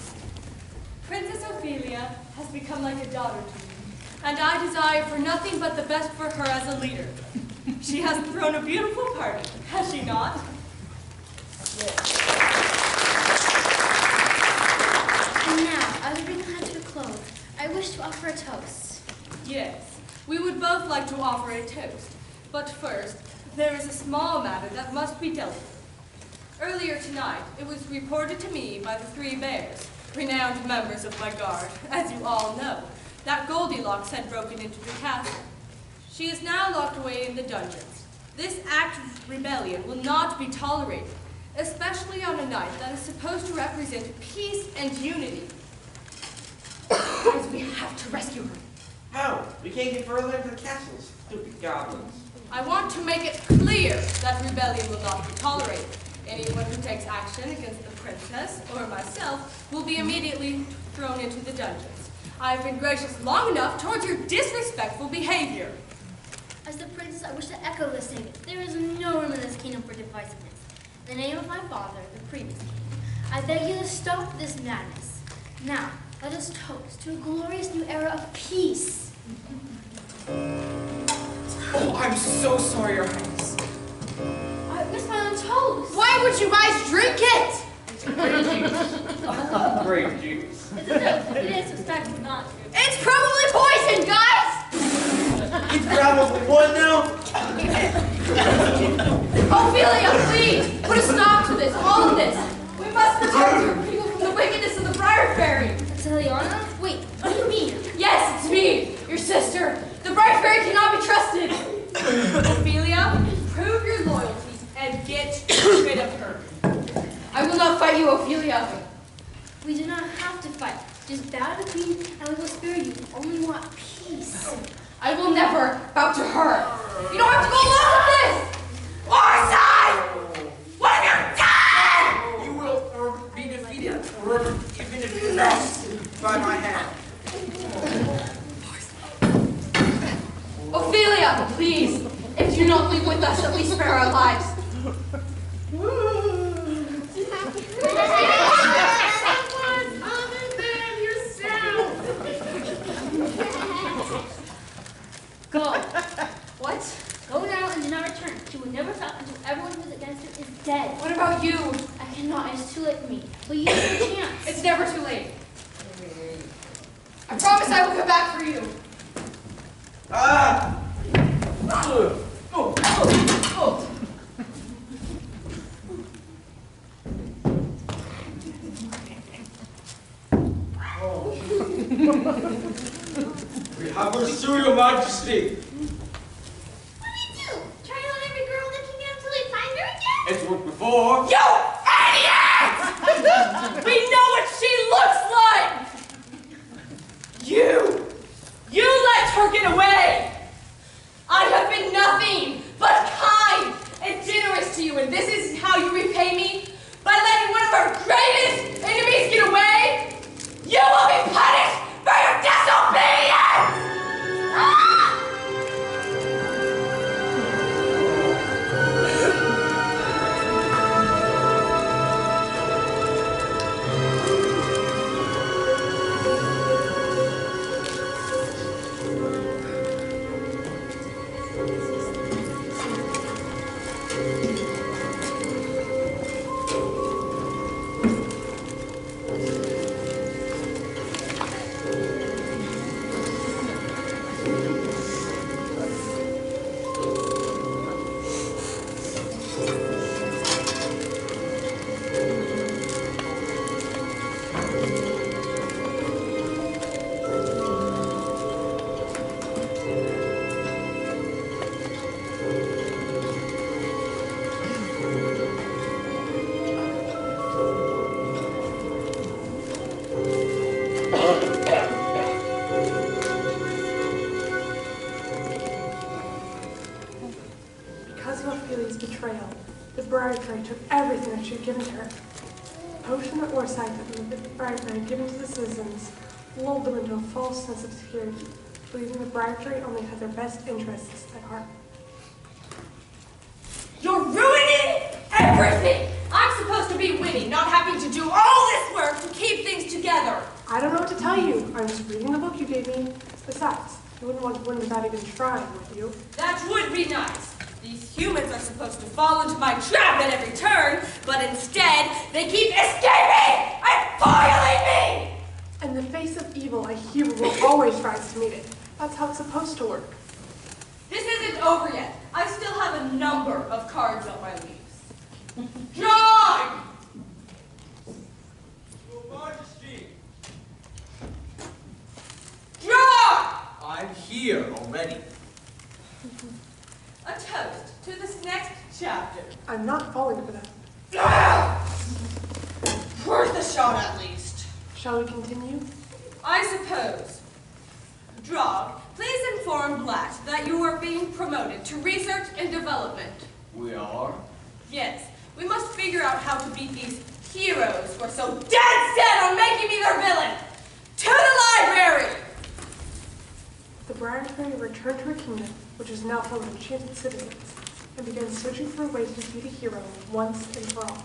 Princess Ophelia has become like a daughter to me, and I desire for nothing but the best for her as a leader. She has thrown a beautiful party, has she not? And now, as we bring the hunt to a close, I wish to offer a toast. Yes, we would both like to offer a toast. But first, there is a small matter that must be dealt with. Earlier tonight, it was reported to me by the 3 bears, renowned members of my guard, as you all know, that Goldilocks had broken into the castle. She is now locked away in the dungeons. This act of rebellion will not be tolerated, especially on a night that is supposed to represent peace and unity. Guys, we have to rescue her. How? We can't get further into the castle. Stupid goblins. I want to make it clear that rebellion will not be tolerated. Anyone who takes action against the princess or myself will be immediately thrown into the dungeons. I have been gracious long enough towards your disrespectful behavior. As the princess, I wish to echo this statement. There is no room in this kingdom for divisiveness. In the name of my father, the previous king, I beg you to stop this madness. Now, let us toast to a glorious new era of peace. Oh, I'm so sorry, Your Highness. I missed my own toast. Why would you guys drink it? Grape juice. It's a toast. It is expected not to. It's probably poison, guys! It's probably one now. Ophelia, please, put a stop to this, all of this. We must protect your people from the wickedness of the Briar Fairy. It's Eliana? Wait, what do you mean? Yes, it's me, your sister. The Briar Fairy cannot be trusted. Ophelia, prove your loyalty and get rid of her. I will not fight you, Ophelia. We do not have to fight. Just bow to the queen and we will spare you. We only want peace. I will never bow to her. You don't have to go along with this! Orsine! What have you done? You will be defeated, even if you lost by my hand. Ophelia, please, if you don't leave with us, at least spare our lives. Someone other than yourself. Go. What? Go now and do not return. She will never stop until everyone who is against her is dead. What about you? I cannot. It's too late for me. But you have a chance. It's never too late. I promise I will come back for you. Ah! We have pursued your majesty. What do you do? Try on every girl that can get until we find her again? It's worked before. You idiot! We know what she looks like! You let her get away! I have been nothing but kind and generous to you, and this is how you repay me? By letting one of our greatest enemies get away? You will be punished for your disobedience! Ah! Because of Ophelia's betrayal, the Briartree took everything that she had given her. The potion that Orsine that the Briartree had given to the citizens lulled them into a false sense of security, believing the Briartree only had their best interests at heart. You're ruining everything! I'm supposed to be winning, not having to do all this work to keep things together! I don't know what to tell you. I was reading the book you gave me. Besides, you wouldn't want to win without even trying, would you? That would be nice. These humans are supposed to fall into my trap at every turn, but instead, they keep escaping and foiling me! In the face of evil, a hero will always rise to meet it. That's how it's supposed to work. This isn't over yet. I still have a number of cards up my sleeves. John! Your majesty. John! I'm here already. A toast to this next chapter. I'm not falling for that. Worth a shot at least. Shall we continue? I suppose. Drog, please inform Blatt that you are being promoted to research and development. We are. Yes, we must figure out how to beat these heroes who are so dead set on making me their villain. To the library! The Briartree returned to her kingdom, which is now full of enchanted citizens, and began searching for a way to defeat a hero once and for all.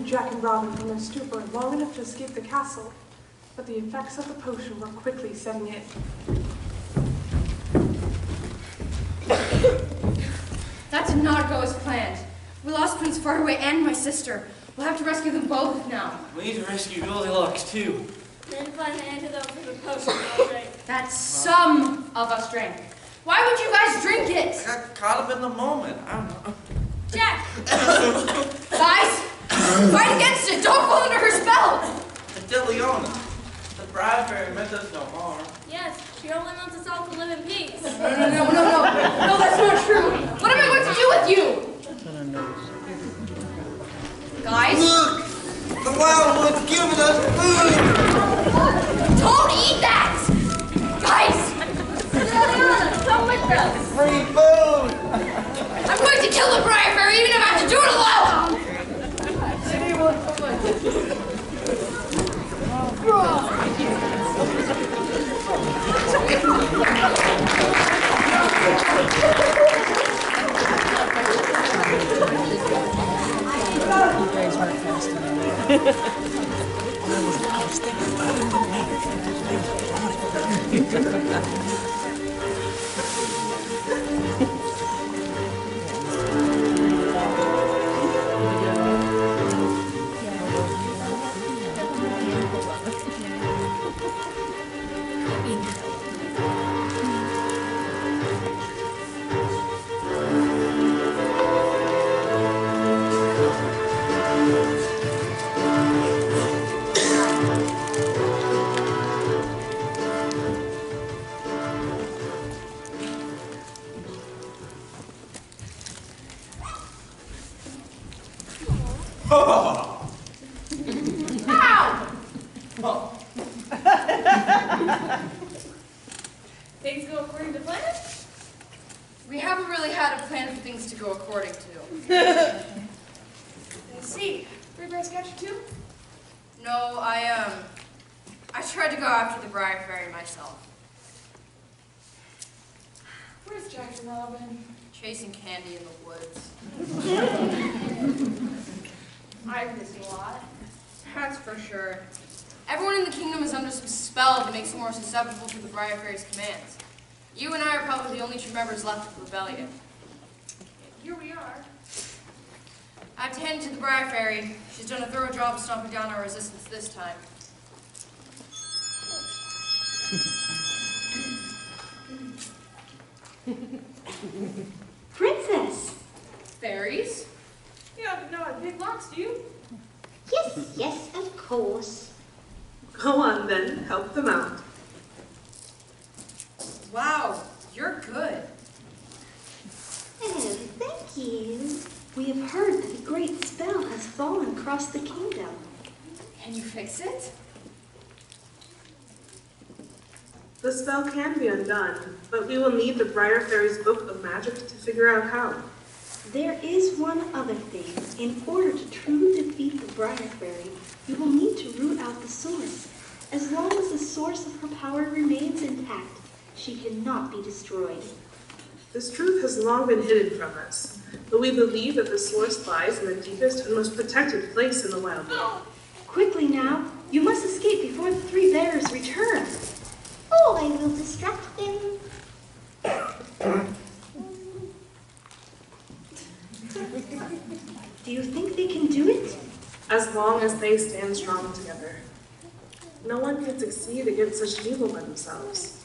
Jack and Robin from their stupor long enough to escape the castle, but the effects of the potion were quickly setting in. did not go as planned. We lost Prince Faraway and my sister. We'll have to rescue them both now. We need to rescue Goldilocks, too. Then find the antidote for the potion, all right. That some of us drank. Why would you guys drink it? I got caught up in the moment. I don't know. Jack! Guys, fight against it. Don't fall under her spell. Leona, the Briar Fairy meant us no harm. Yes, she only wants us all to live in peace. No, that's not true. What am I going to do with you? Guys? Look! The Wildwood's giving us food! Don't eat that! Guys! Come with us! Free food! I'm going to kill the Briar Fairy even if I have to do it alone! You guys weren't fast Things go according to plan? We haven't really had a plan for things to go according to. I see. Three Bears got you too? No, I tried to go after the Briar Fairy myself. Where's Jack and Robin? Chasing candy in the woods. I've missed a lot. That's for sure. Everyone in the kingdom is under some spell that makes them more susceptible to the Briar Fairy's commands. You and I are probably the only true members left of the rebellion. Here we are. I have to hand it to the Briar Fairy. She's done a thorough job of stomping down our resistance this time. Princess! Fairies? You don't know how to pick locks, do you? Yes, of course. Go on then, help them out. Wow, you're good. Oh, thank you. We have heard that a great spell has fallen across the kingdom. Can you fix it? The spell can be undone, but we will need the Briar Fairy's Book of Magic to figure out how. There is one other thing. In order to truly defeat the Briar Fairy, you will need to root out the source. As long as the source of her power remains intact, she cannot be destroyed. This truth has long been hidden from us, but we believe that the source lies in the deepest and most protected place in the Wildwood. Quickly now, you must escape before the three bears return. Oh, I will distract them. Do you think they can do it? As long as they stand strong together. No one can succeed against such evil by themselves.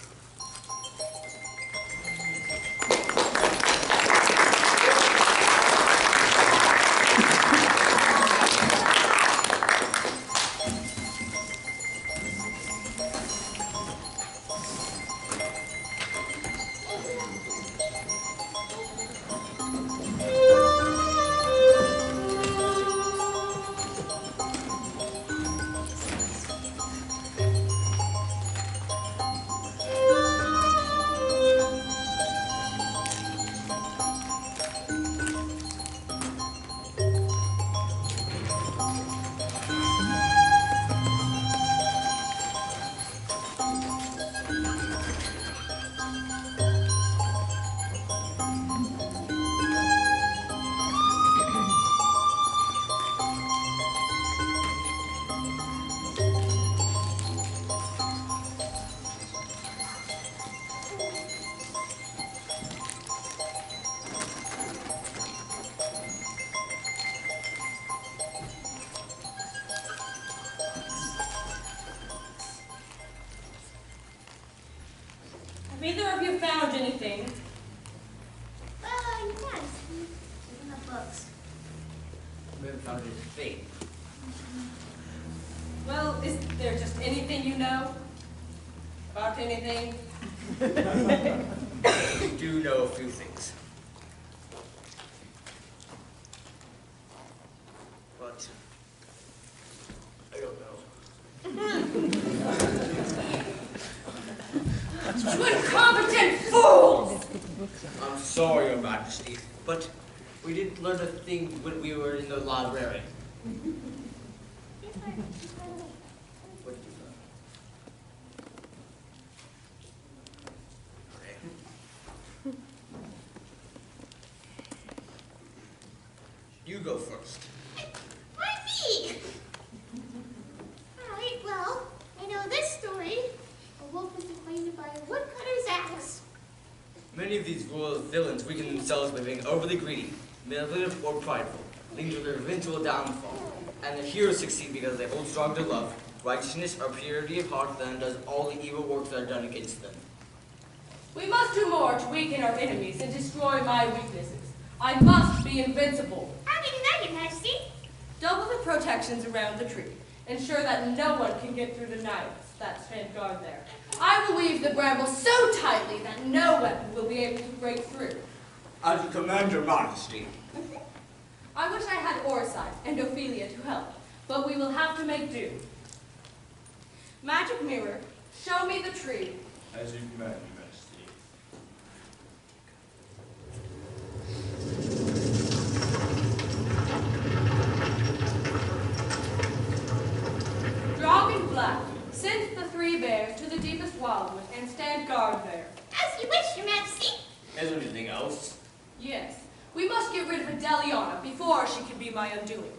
found anything. Well, yes, we have books. We haven't found his fate. Well, is there just anything you know? About anything? We do know a few things. But I don't know. You incompetent fools! I'm sorry, Your Majesty, but we did learn a thing when we were in the library. What did you learn? You go first. Why me? Alright, well, I know this story. A wolf was acquainted by a woodcutter's axe. Many of these royal villains weaken themselves by being overly greedy, manipulative, or prideful, leading to their eventual downfall. And the heroes succeed because they hold strong to love, righteousness, or purity of heart that undoes all the evil works that are done against them. We must do more to weaken our enemies and destroy my weaknesses. I must be invincible. How do you know, Your Majesty? Double the protections around the tree. Ensure that no one can get through the knights that stand guard there. I will weave the bramble so tightly that no weapon will be able to break through. As you command, Your Majesty. I wish I had Orside and Ophelia to help, but we will have to make do. Magic mirror, show me the tree. As you command, Your Majesty. Dragon black, send the 3 bears to the deepest wildwood and stand guard there. As you wish, Your Majesty. Is there anything else? Yes, we must get rid of Adeliana before she can be my undoing.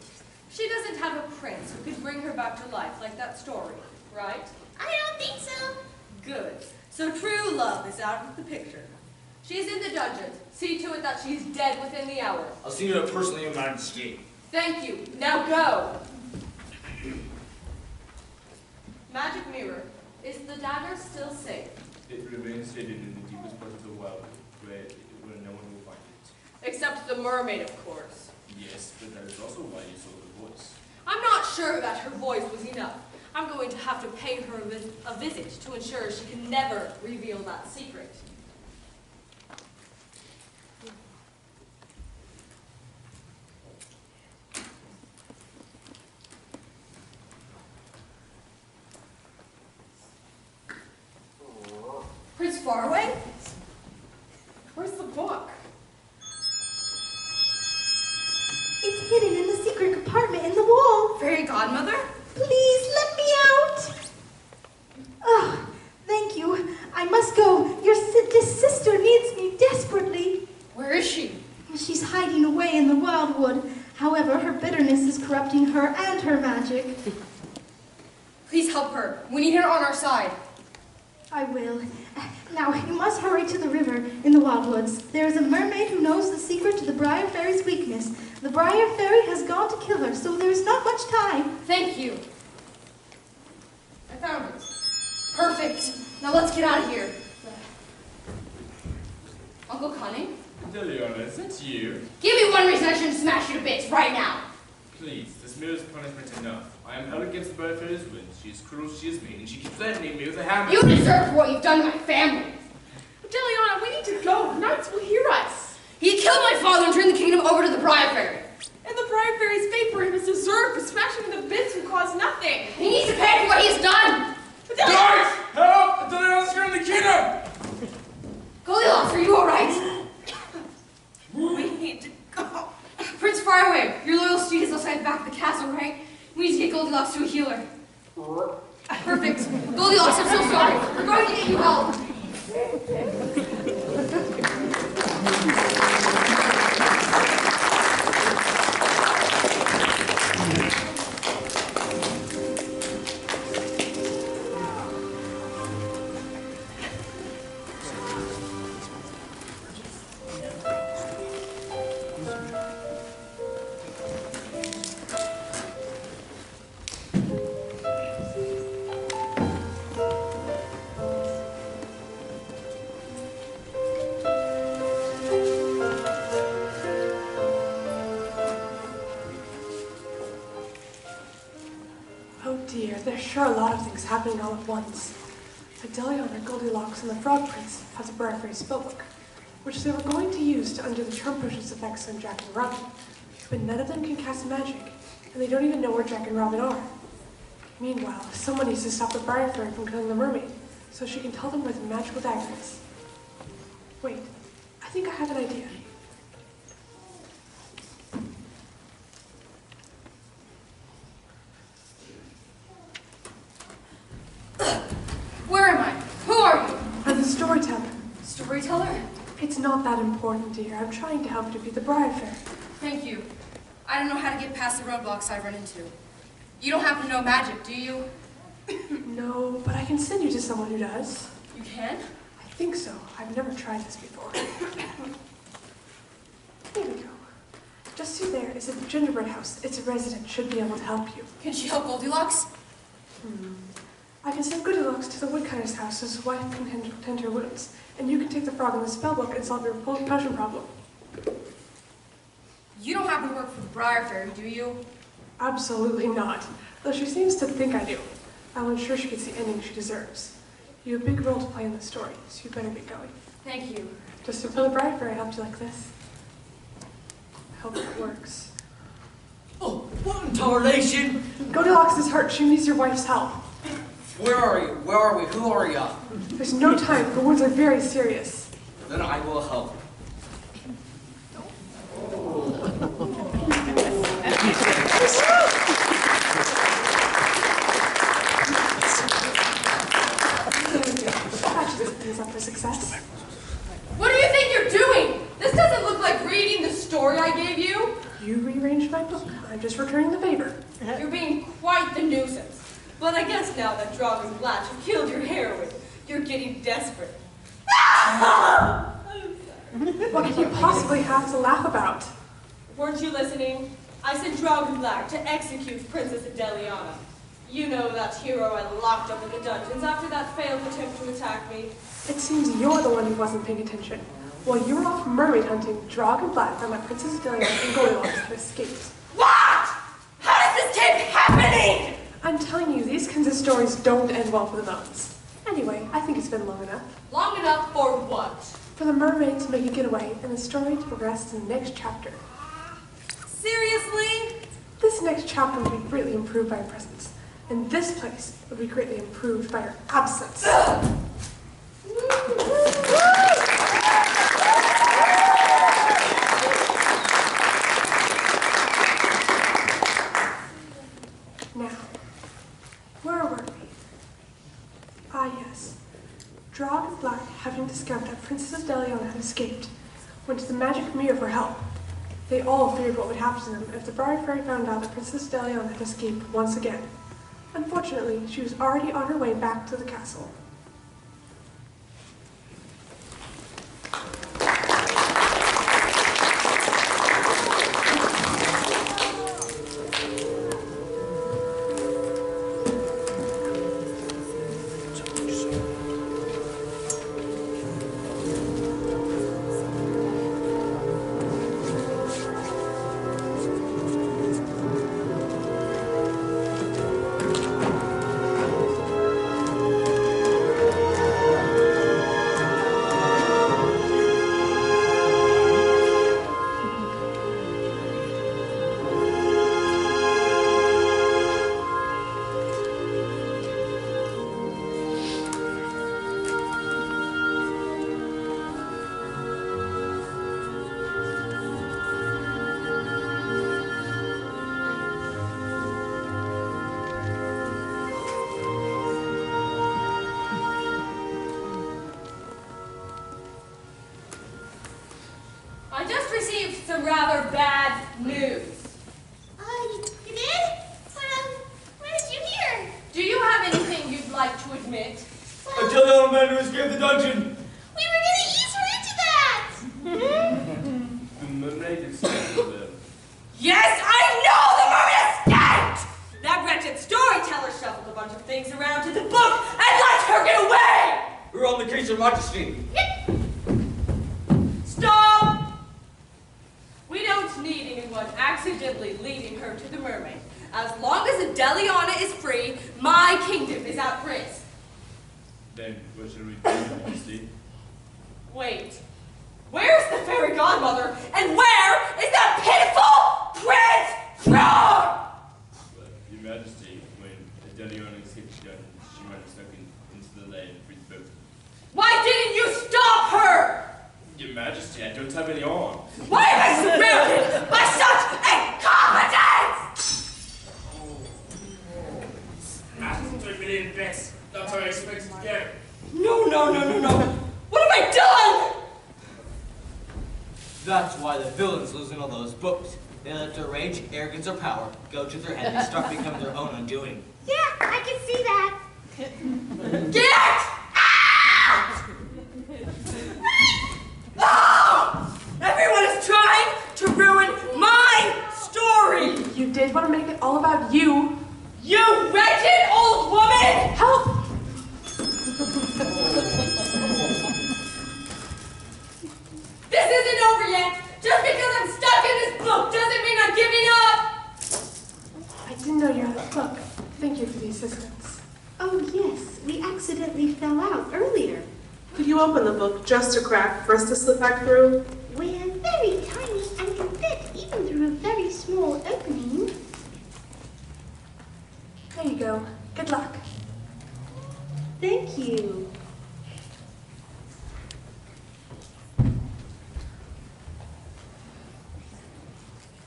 She doesn't have a prince who could bring her back to life like that story, right? I don't think so. Good. So true love is out of the picture. She's in the dungeon. See to it that she's dead within the hour. I'll see to it personally, Your Majesty. Thank you. Now go. Magic mirror, is the dagger still safe? It remains hidden in the deepest part of the well, where no one will find it. Except the mermaid, of course. Yes, but that is also why you saw the voice. I'm not sure that her voice was enough. I'm going to have to pay her a visit to ensure she can never reveal that secret. Prince Faraway? Where's the book? It's hidden in the secret compartment in the wall. Fairy godmother? Please let me out. Oh, thank you. I must go. Your sister needs me desperately. Where is she? She's hiding away in the wildwood. However, her bitterness is corrupting her and her magic. Please help her. We need her on our side. I will. Now, you must hurry to the river in the wildwoods. There is a mermaid who knows the secret to the Briar Fairy's weakness. The Briar Fairy has gone to kill her, so there is not much time. Thank you. I found it. Perfect. Now let's get out of here. Uncle Cunning? Adeliana, is that you? Give me one reason I shouldn't smash you to bits right now. Please, this mirror's punishment enough. I am held against the Briar Fairy's will. She is cruel, she is mean, and she keeps threatening me with a hammer. You deserve what you've done to my family. Adeliana, we need to go. The knights will hear us. He killed my father and turned the kingdom over to the Briar Fairy. And the Briar Fairy's fate for him is deserved for smashing the bits who caused nothing. He needs to pay for what he's done. Guards! Help! Adeliana's scaring the kingdom! Goldilocks, are you alright? We need to go. Prince Faraway, your loyal steed is outside the back of the castle, right? We need to get Goldilocks to a healer. Perfect. Goldilocks, I'm so sorry. We're going to get you help. there's sure a lot of things happening all at once. Adeliana, Goldilocks, and the Frog Prince has a Briar Fairy spellbook, which they were going to use to undo the charm potion's effects on Jack and Robin. But none of them can cast magic, and they don't even know where Jack and Robin are. Meanwhile, someone needs to stop the Briar Fairy from killing the mermaid, so she can tell them where the magical dagger is. Wait, I think I have an idea. Where am I? Who are you? I'm the storyteller. Storyteller? It's not that important, dear. I'm trying to help you beat the Briar Fairy. Thank you. I don't know how to get past the roadblocks I've run into. You don't happen to know magic, do you? No, but I can send you to someone who does. You can? I think so. I've never tried this before. Here we go. Just through there is a gingerbread house. Its resident should be able to help you. Can she help Goldilocks? I can send Goldilocks to the woodcutter's house so his wife can tend her wounds, and you can take the frog in the spellbook and solve your potion problem. You don't happen to work for the Briar Fairy, do you? Absolutely not, though she seems to think I do. I'll ensure she gets the ending she deserves. You have a big role to play in the story, so you better get going. Thank you. Just until the Briar Fairy helped you like this. I hope it works. Oh, what in tarnation? Goldilocks is hurt. She needs your wife's help. Where are you? Where are we? Who are you? There's no time. The wounds are very serious. Then I will help. That should set things up for success. What do you think you're doing? This doesn't look like reading the story I gave you. You rearranged my book. I'm just returning the favor. You're being quite the nuisance. But I guess now that Dragon Blatch have killed your heroine, you're getting desperate. What could you possibly have to laugh about? Weren't you listening? I sent Dragon Black to execute Princess Adeliana. You know that hero I locked up in the dungeons after that failed attempt to attack me. It seems you're the one who wasn't paying attention. While you were off mermaid hunting, Dragon Black found that Princess Adeliana and Goldilocks had escaped. What? How does this keep happening? I'm telling you, these kinds of stories don't end well for the mountains. Anyway, I think it's been long enough. Long enough for what? For the mermaid to make a getaway and the story to progress to the next chapter. Seriously? This next chapter will be greatly improved by your presence, and this place will be greatly improved by your absence. Now, where were we? Ah, yes. Dragon Black, having discovered that Princess Adeliana had escaped, went to the magic mirror for help. They all feared what would happen to them if the Briar Fairy found out that Princess Adeliana had escaped once again. Unfortunately, she was already on her way back to the castle. Rather bad news. You did? What did you hear? Do you have anything you'd like to admit? Until the old man who escaped the dungeon. We were going to ease her into that. The mermaid escaped with them. Yes, I know the mermaid escaped! That wretched storyteller shuffled a bunch of things around to the book and let her get away! We're on the case, Your Majesty. Stop! We don't need anyone accidentally leading her to the mermaid. As long as Adeliana is free, my kingdom is at risk. Then what should we do, Your Majesty? Wait. Where's the fairy godmother? And where is that pitiful Prince Throne? But, Your Majesty, when Adeliana escaped the dungeon, she might have snuck into the land and freed the boat. Why didn't you stop her? Your Majesty, I don't have any on. Why am I surrounded by such incompetence? Master's 3 million bits. That's how I expected to go. No. What have I done? That's why the villains losing all those books. They let their rage, arrogance, or power go to their head and start becoming their own undoing. Yeah, I can see that. Get out! Oh! Everyone is trying to ruin my story! You did want to make it all about you. You wretched old woman! Help! This isn't over yet! Just because I'm stuck in this book doesn't mean I'm giving up! I didn't know you were the book. Thank you for the assistance. Oh, yes, we accidentally fell out earlier. Could you open the book just a crack for us to slip back through? We're very tiny and can fit even through a very small opening. There you go. Good luck. Thank you.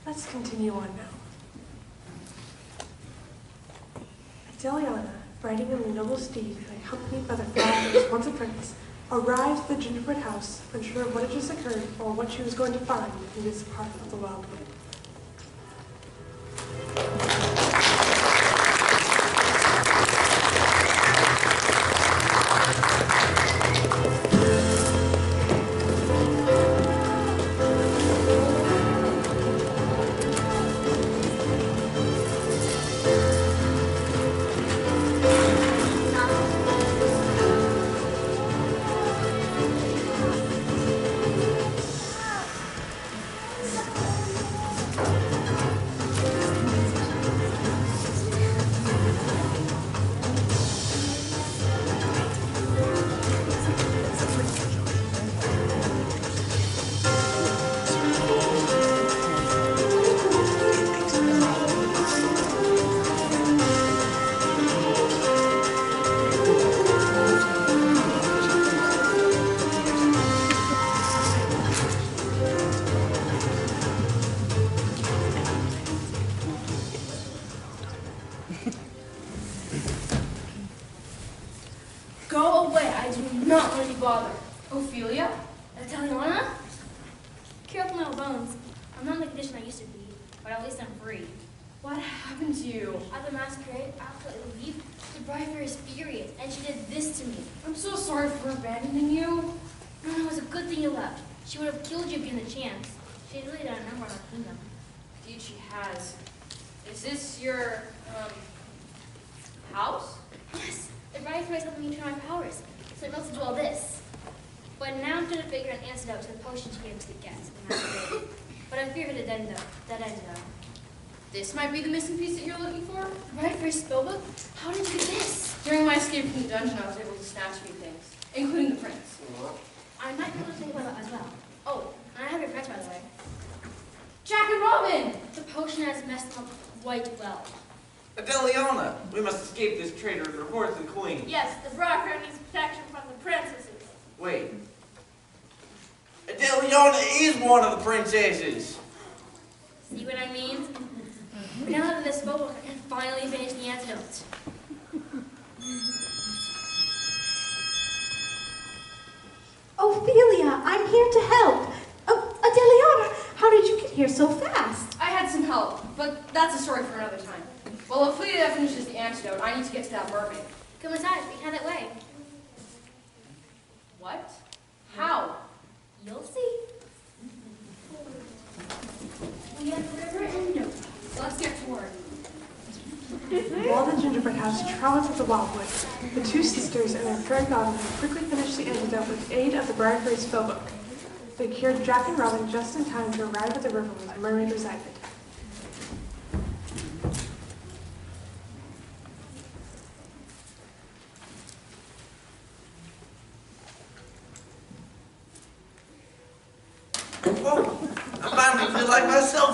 Let's continue on now. Adeliana, riding on the noble steed and accompanied by the flowers once a prince, arrived at the gingerbread house, unsure of what had just occurred or what she was going to find in this part of the wildwood. Go away. I do not want to be bothered. Ophelia? Adeliana? Care up my bones. I'm not in the condition I used to be, but at least I'm free. What happened to you? At the masquerade, after I leave, the bride fairy is furious, and she did this to me. I'm so sorry for abandoning you. No, it was a good thing you left. She would have killed you given the chance. She really done a number on our kingdom. Indeed she has. Is this your, house? Yes, the bride fairy is helping me turn my powers, so it melts into all this. But now I'm trying to figure an antidote to the potion she gave to the guests at the masquerade. But I fear for the dead end though. This might be the missing piece that you're looking for? The bride fairy spellbook? How did you get this? During my escape from the dungeon, I was able to snatch a few things, including the prince. I might be able to think about that as well. Oh, and I have your prince, by the way. Jack and Robin! The potion has messed up quite well. Adeliana, we must escape this traitor for horse and queen. Yes, the bride fairy needs protection from the princesses. Wait. Adeliana is one of the princesses. See what I mean? Now that this spellbook, I can finally finish the antidote. Ophelia, I'm here to help. Adeliana, how did you get here so fast? I had some help, but that's a story for another time. Well, Ophelia finishes the antidote, I need to get to that mermaid. Come inside, we can have that way. What? How? You'll see. We have the river and no. Let's get to work. While the gingerbread house traveled through the wildwood, the two sisters and their fairy godmother quickly finished the antidote with aid of the bride fairy's spellbook. They cured Jack and Robin just in time to arrive at the river where the mermaid resided.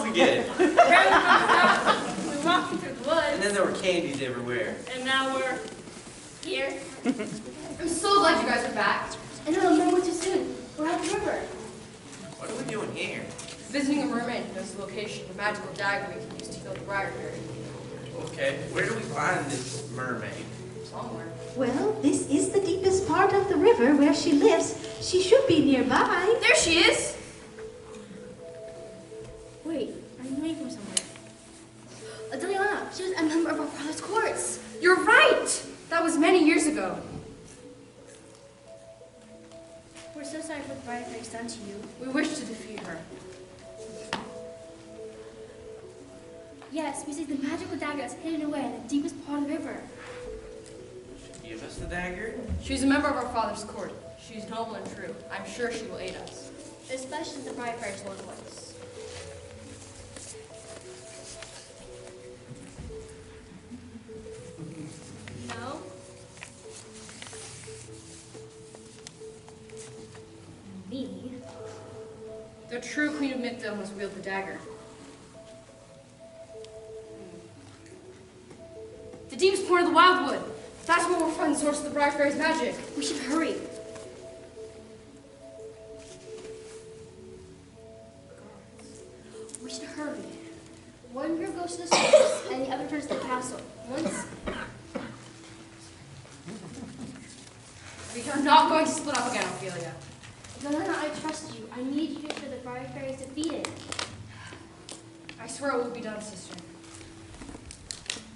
off again. We walked through the woods. And then there were candies everywhere. And now we're here. I'm so glad you guys are back. I know, you don't went too soon. We're at the river. What are we doing here? Visiting a mermaid who knows the location of the magical dagger we can use to kill the briarberry. Okay, where do we find this mermaid? Somewhere. Well, this is the deepest part of the river where she lives. She should be nearby. There she is! Wait, I know you from somewhere. Adeliana, she was a member of our father's courts. You're right! That was many years ago. We're so sorry for what Briarberry's done to you. We wish to defeat her. Yes, we see the magical dagger is hidden away in the deepest part of the river. Give us the dagger? She's a member of our father's court. She's noble and true. I'm sure she will aid us. Especially the Briarberry's Lord voice. No? Me? The true Queen of Mythdale must wield the dagger. The deepest point of the Wildwood. That's where we'll find the source of the Briarberry's magic. We should hurry. We should hurry. One group goes to the source, and the other returns to the castle. Once... We are not going to split up again, Ophelia. Adeliana, I trust you. I need you to ensure the Briarberry is defeated. I swear it will be done, sister.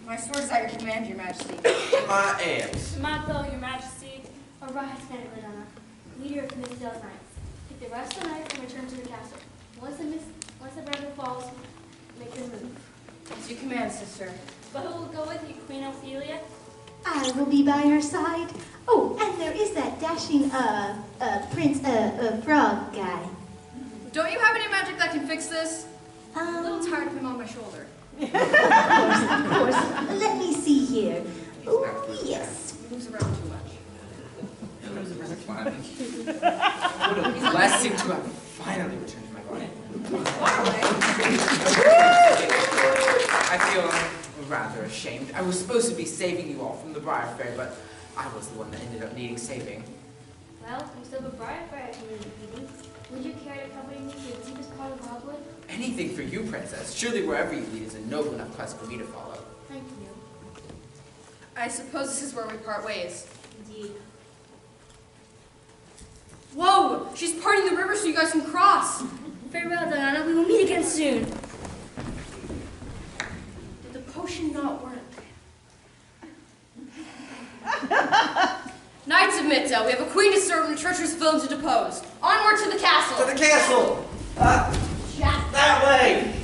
My sword is at your command, your majesty. My ass. Tomato, your majesty. All right, Adeliana, leader of Mythdale's Knights. Take the rest of the night and return to the castle. Once the Bramble falls, make your move. As you command, sister. But who will go with you, Queen Ophelia? I will be by her side. Oh, and there is that dashing, Prince, Frog guy. Don't you have any magic that can fix this? I'm a little tired of him on my shoulder. Of course. Let me see here. Oh, yes. He moves around too much. What a blessing to have finally returned to my body. I feel rather ashamed. I was supposed to be saving you all from the Briarberry, but I was the one that ended up needing saving. Well, you still have a Briarberry community meeting. Would you care to accompany me to the deepest part of Wildwood? Anything for you, Princess. Surely wherever you lead is a noble enough quest for me to follow. Thank you. I suppose this is where we part ways. Indeed. Whoa! She's parting the river so you guys can cross. Farewell, Adeliana. We will meet again soon. Did the potion not work? Knights of Mythdale, we have a queen to serve and a treacherous villain to depose. Onward to the castle! To the castle! That way!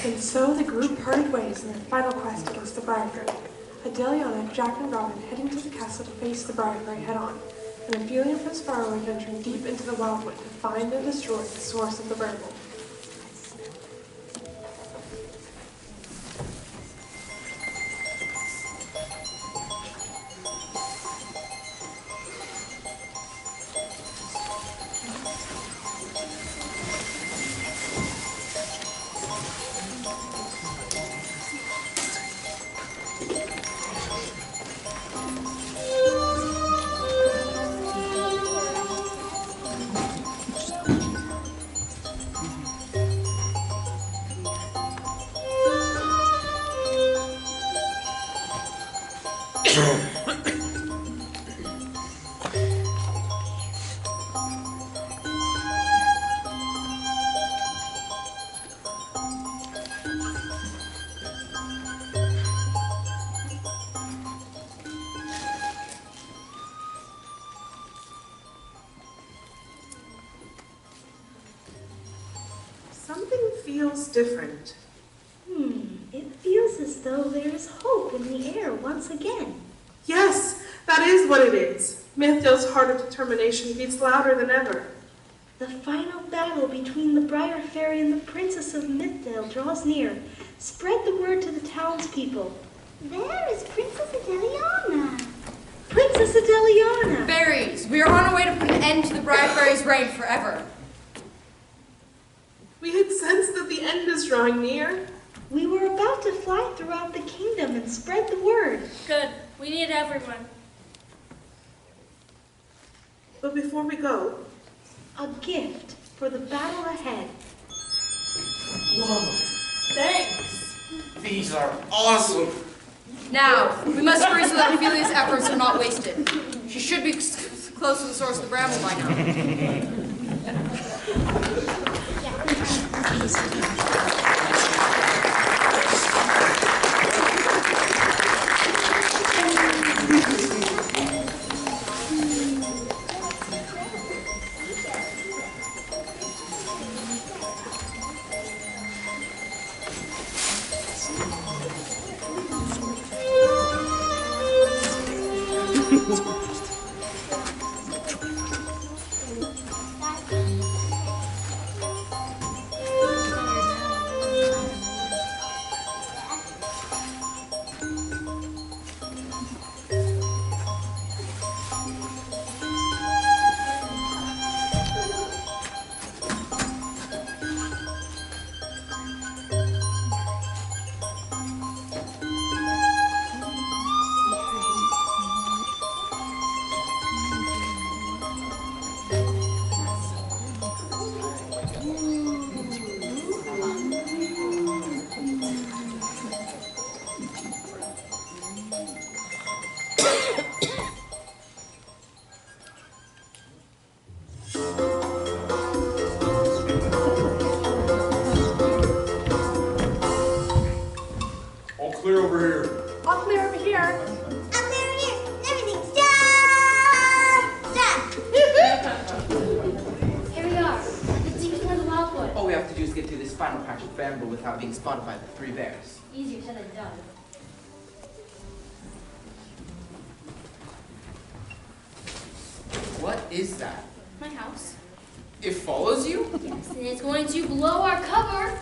And so the group parted ways in their final quest against the Briarberry. Adeliana, Jack, and Robin heading to the castle to face the Briarberry head-on, and Ophelia and Prince Farway venturing deep into the Wildwood to find and destroy the source of the Bramble. Something feels different. It feels as though there is hope in the air once again. Yes, that is what it is. Mythdale's heart of determination beats louder than ever. The final battle between the Briarberry and the Princess of Mythdale draws near. Spread the word to the townspeople. There is Princess Adeliana. Princess Adeliana! Fairies, we are on our way to put an end to the Briar Fairy's reign forever. We had sensed that the end is drawing near. We were about to fly throughout the kingdom and spread the word. Good. We need everyone. But before we go, A gift for the battle ahead. Whoa. Thanks. These are awesome. Now, we must hurry so that Ophelia's efforts are not wasted. She should be close to the source of the bramble by now. Clear over here. All clear over here. I'm clear here. Everything's done. Here we are. It's deep into the wildwood. All we have to do is get through this final patch of bramble without being spotted by the three bears. Easier said than done. What is that? My house. It follows you? Yes, and it's going to blow our cover.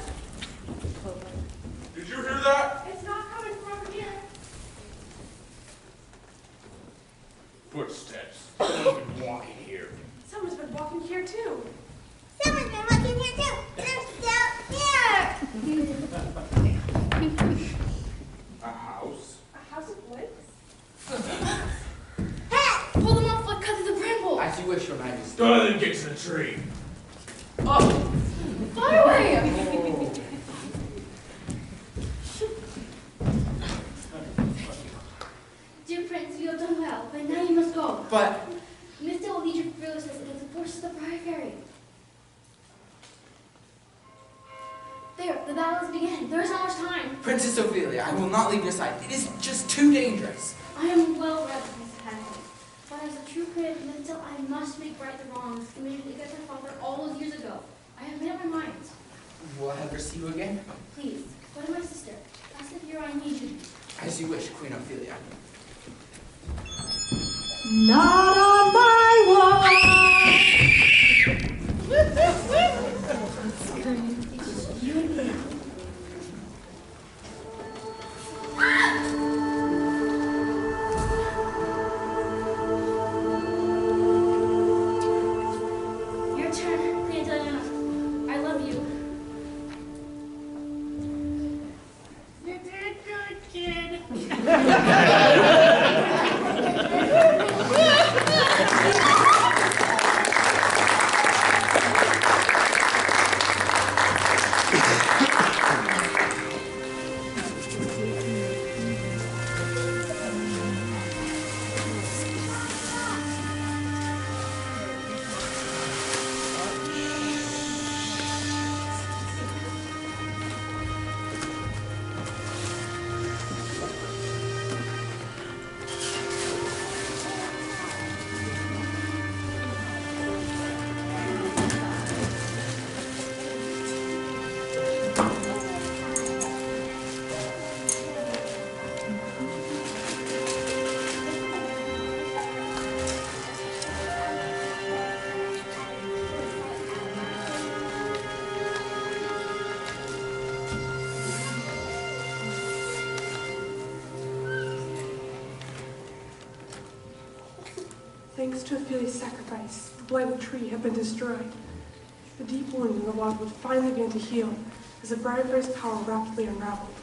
Did you hear that? It's not coming from over here. Footsteps. Someone's been walking here. Someone's been walking here too. Someone's been walking here too. They're still here. A house? A house of woods? Hey! Pull them off like cut through the bramble. As you wish, Your Majesty. Go ahead and get to the tree. Oh! Fly away! Dear Prince, you have done well, but now you must go. But Mr. will lead your fearlessness against the forces of the Briar Fairy. There, the battle has begun. There is not much time. Princess Ophelia, I will not leave your side. It is just too dangerous. I am well read, Mrs. Hadley. But as a true critic of Mythdale, I must make right the wrongs committed against my father all those years ago. I have made up my mind. Will I ever see you again? Please, go to my sister. Ask if you're I need you. As you wish, Queen Ophelia. Not on my watch! You and me. Your turn, Queen Diana. I love you. You did good, kid. Thanks to Ophelia's sacrifice, the blighted tree had been destroyed. The deep wound in the wildwood finally began to heal as the Briarfairy's power rapidly unraveled.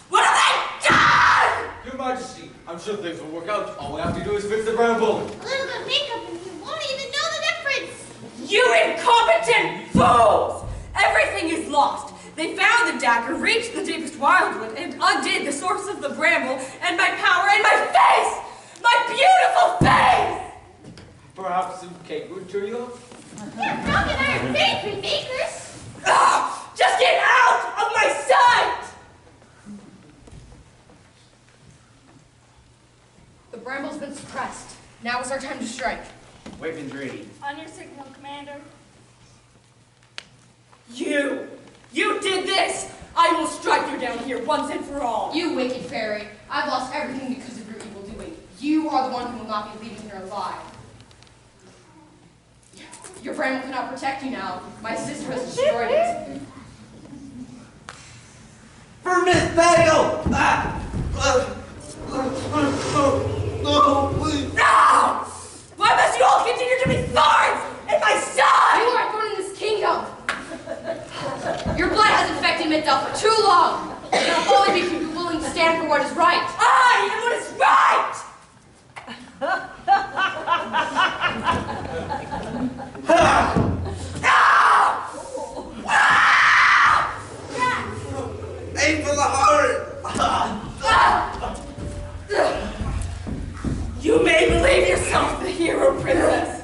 What have they done? Your Majesty, I'm sure things will work out. All we have to do is fix the Bramble. A little bit of makeup and you won't even know the difference. You incompetent fools! Everything is lost. They found the dagger, reached the deepest wildwood, and undid the source of the bramble, and my power, and my face! My beautiful face! Perhaps some cake would cheer you up? You're broken iron bakery makers. Just get out of my sight! The bramble's been suppressed. Now is our time to strike. Weapons ready. On your signal, Commander. You did this! I will strike you down here once and for all. You wicked fairy. I've lost everything because of your evil doing. You are the one who will not be leaving here alive. Your bramble cannot protect you now. My sister has destroyed it. For Miss Bagel! No! Why must you all continue to be thorns in my side? You are a thorn in this kingdom. Your blood has infected Middelf for too long. Now only we can be willing to stand for what is right. I am what is right! Aim for the heart! You may believe yourself the hero, princess,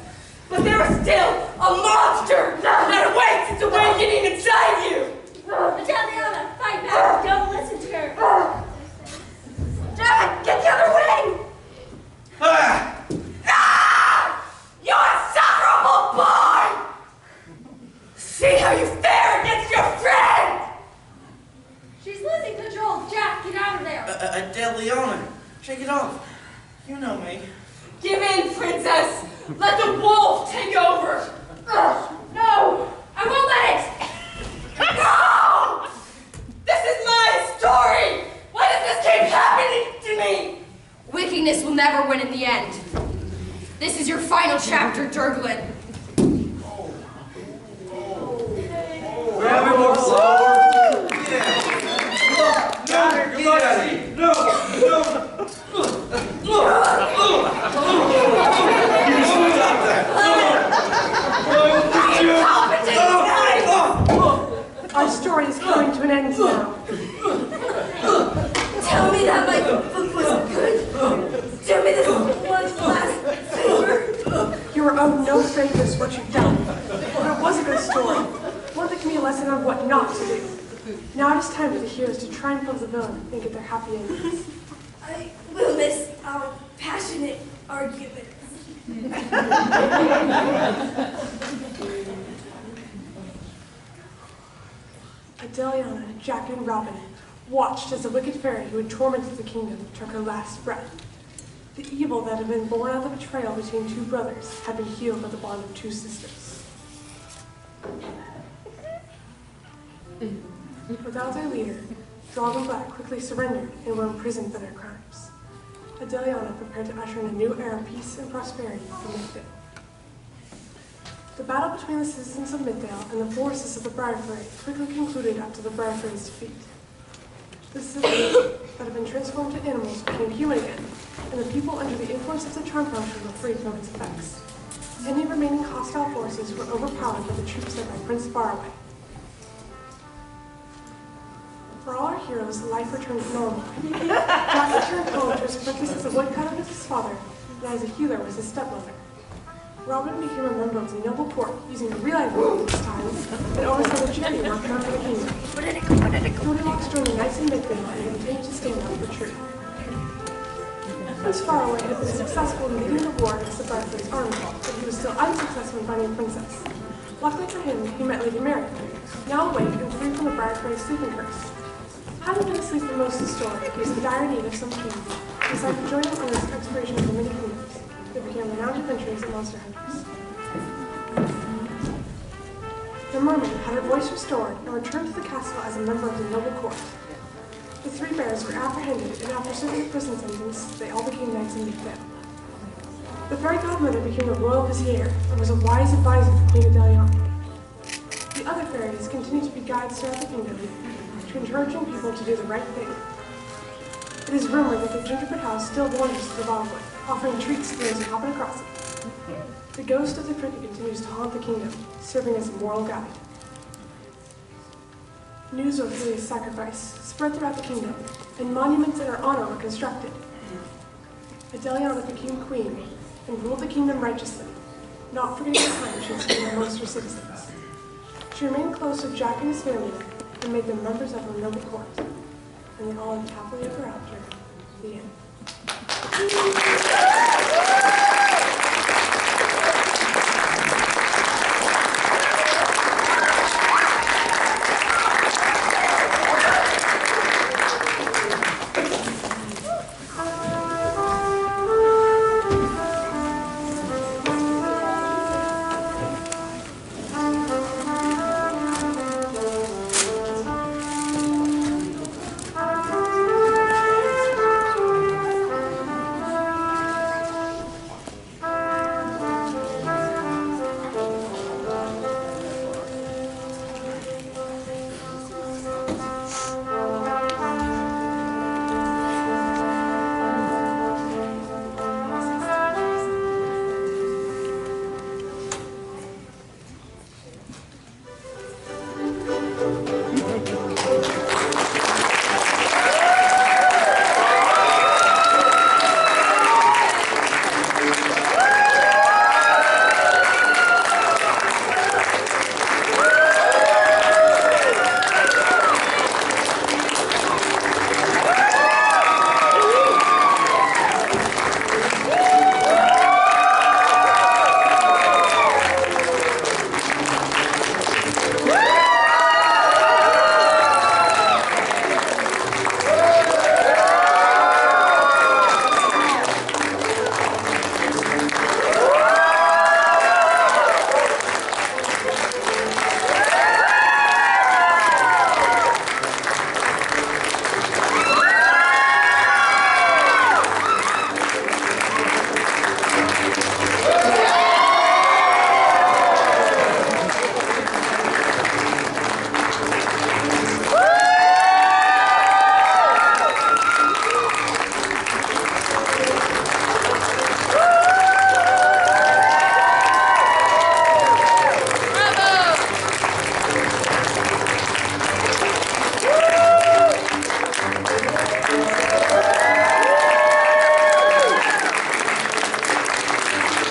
but there is still a monster that awaits its awakening inside you! Adeliana, fight back! Don't listen to her! Dad, get the other wing! You insufferable boy! See how you fare against your friend! She's losing control. Jack, get out of there! Adeliana, shake it off. You know me. Give in, princess! Let the wolf take over! No! I won't let it! No! This is my story! Why does this keep happening to me? Wickedness will never win in the end. This is your final chapter, Durglin. We're having more flour. Yeah. No. Our story is coming to an end now. Tell me that my book was good. Do me this one last favor. You are owed no favors for what you've done. But it was a good story. One that can be a lesson on what not to do. Now it is time for the heroes to triumph over the villain and get their happy endings. I will miss our passionate arguments. Adeliana, Jack, and Robin watched as the wicked fairy who had tormented the kingdom took her last breath. The evil that had been born out of the betrayal between two brothers had been healed by the bond of two sisters. Without their leader, Dragon Black quickly surrendered and were imprisoned for their crimes. Adeliana prepared to usher in a new era of peace and prosperity for Midvale. The battle between the citizens of Midvale and the forces of the Briarfairy quickly concluded after the Briarfairy's defeat. The citizens that had been transformed to animals became human again, and the people under the influence of the charm potion were freed from its effects. Any remaining hostile forces were overpowered by the troops led by Prince Faraway. For all our heroes, life returned to normal. Jack returned home to his apprentice as a woodcutter with his father, and as a healer was his stepmother. Robin became a member of the noble court, using the real identity this time, and oversaw the charity work done for the kingdom. Goldilocks joined the knights in Midvale and continued to stand up for truth. Prince Faraway had been successful in leading the war against the Briarfairy's army, but he was still unsuccessful in finding a princess. Luckily for him, he met Lady Mary, now awake and free from the Briarfairy's sleeping curse. Having been asleep for most of the story, he was in dire need of some king, who decided to join him on this exploration for many kingdoms. They became renowned adventurers and monster hunters. The mermaid had her voice restored and returned to the castle as a member of the noble court. The three bears were apprehended, and after serving a prison sentence, they all became knights in Midvale. The fairy godmother became a royal vizier and was a wise advisor for Queen Adeliana. The other fairies continued to be guides throughout the kingdom, encouraging people to do the right thing. It is rumored that the gingerbread house still wanders through the wildwood, offering treats to those who happen across it. The ghost of the cricket continues to haunt the kingdom, serving as a moral guide. News of Achilles' sacrifice spread throughout the kingdom, and monuments in her honor were constructed. Adeliana became queen and ruled the kingdom righteously, not forgetting the time she had spent amongst her citizens. She remained close with Jack and his family and made them members of her noble court, and they all lived happily ever after.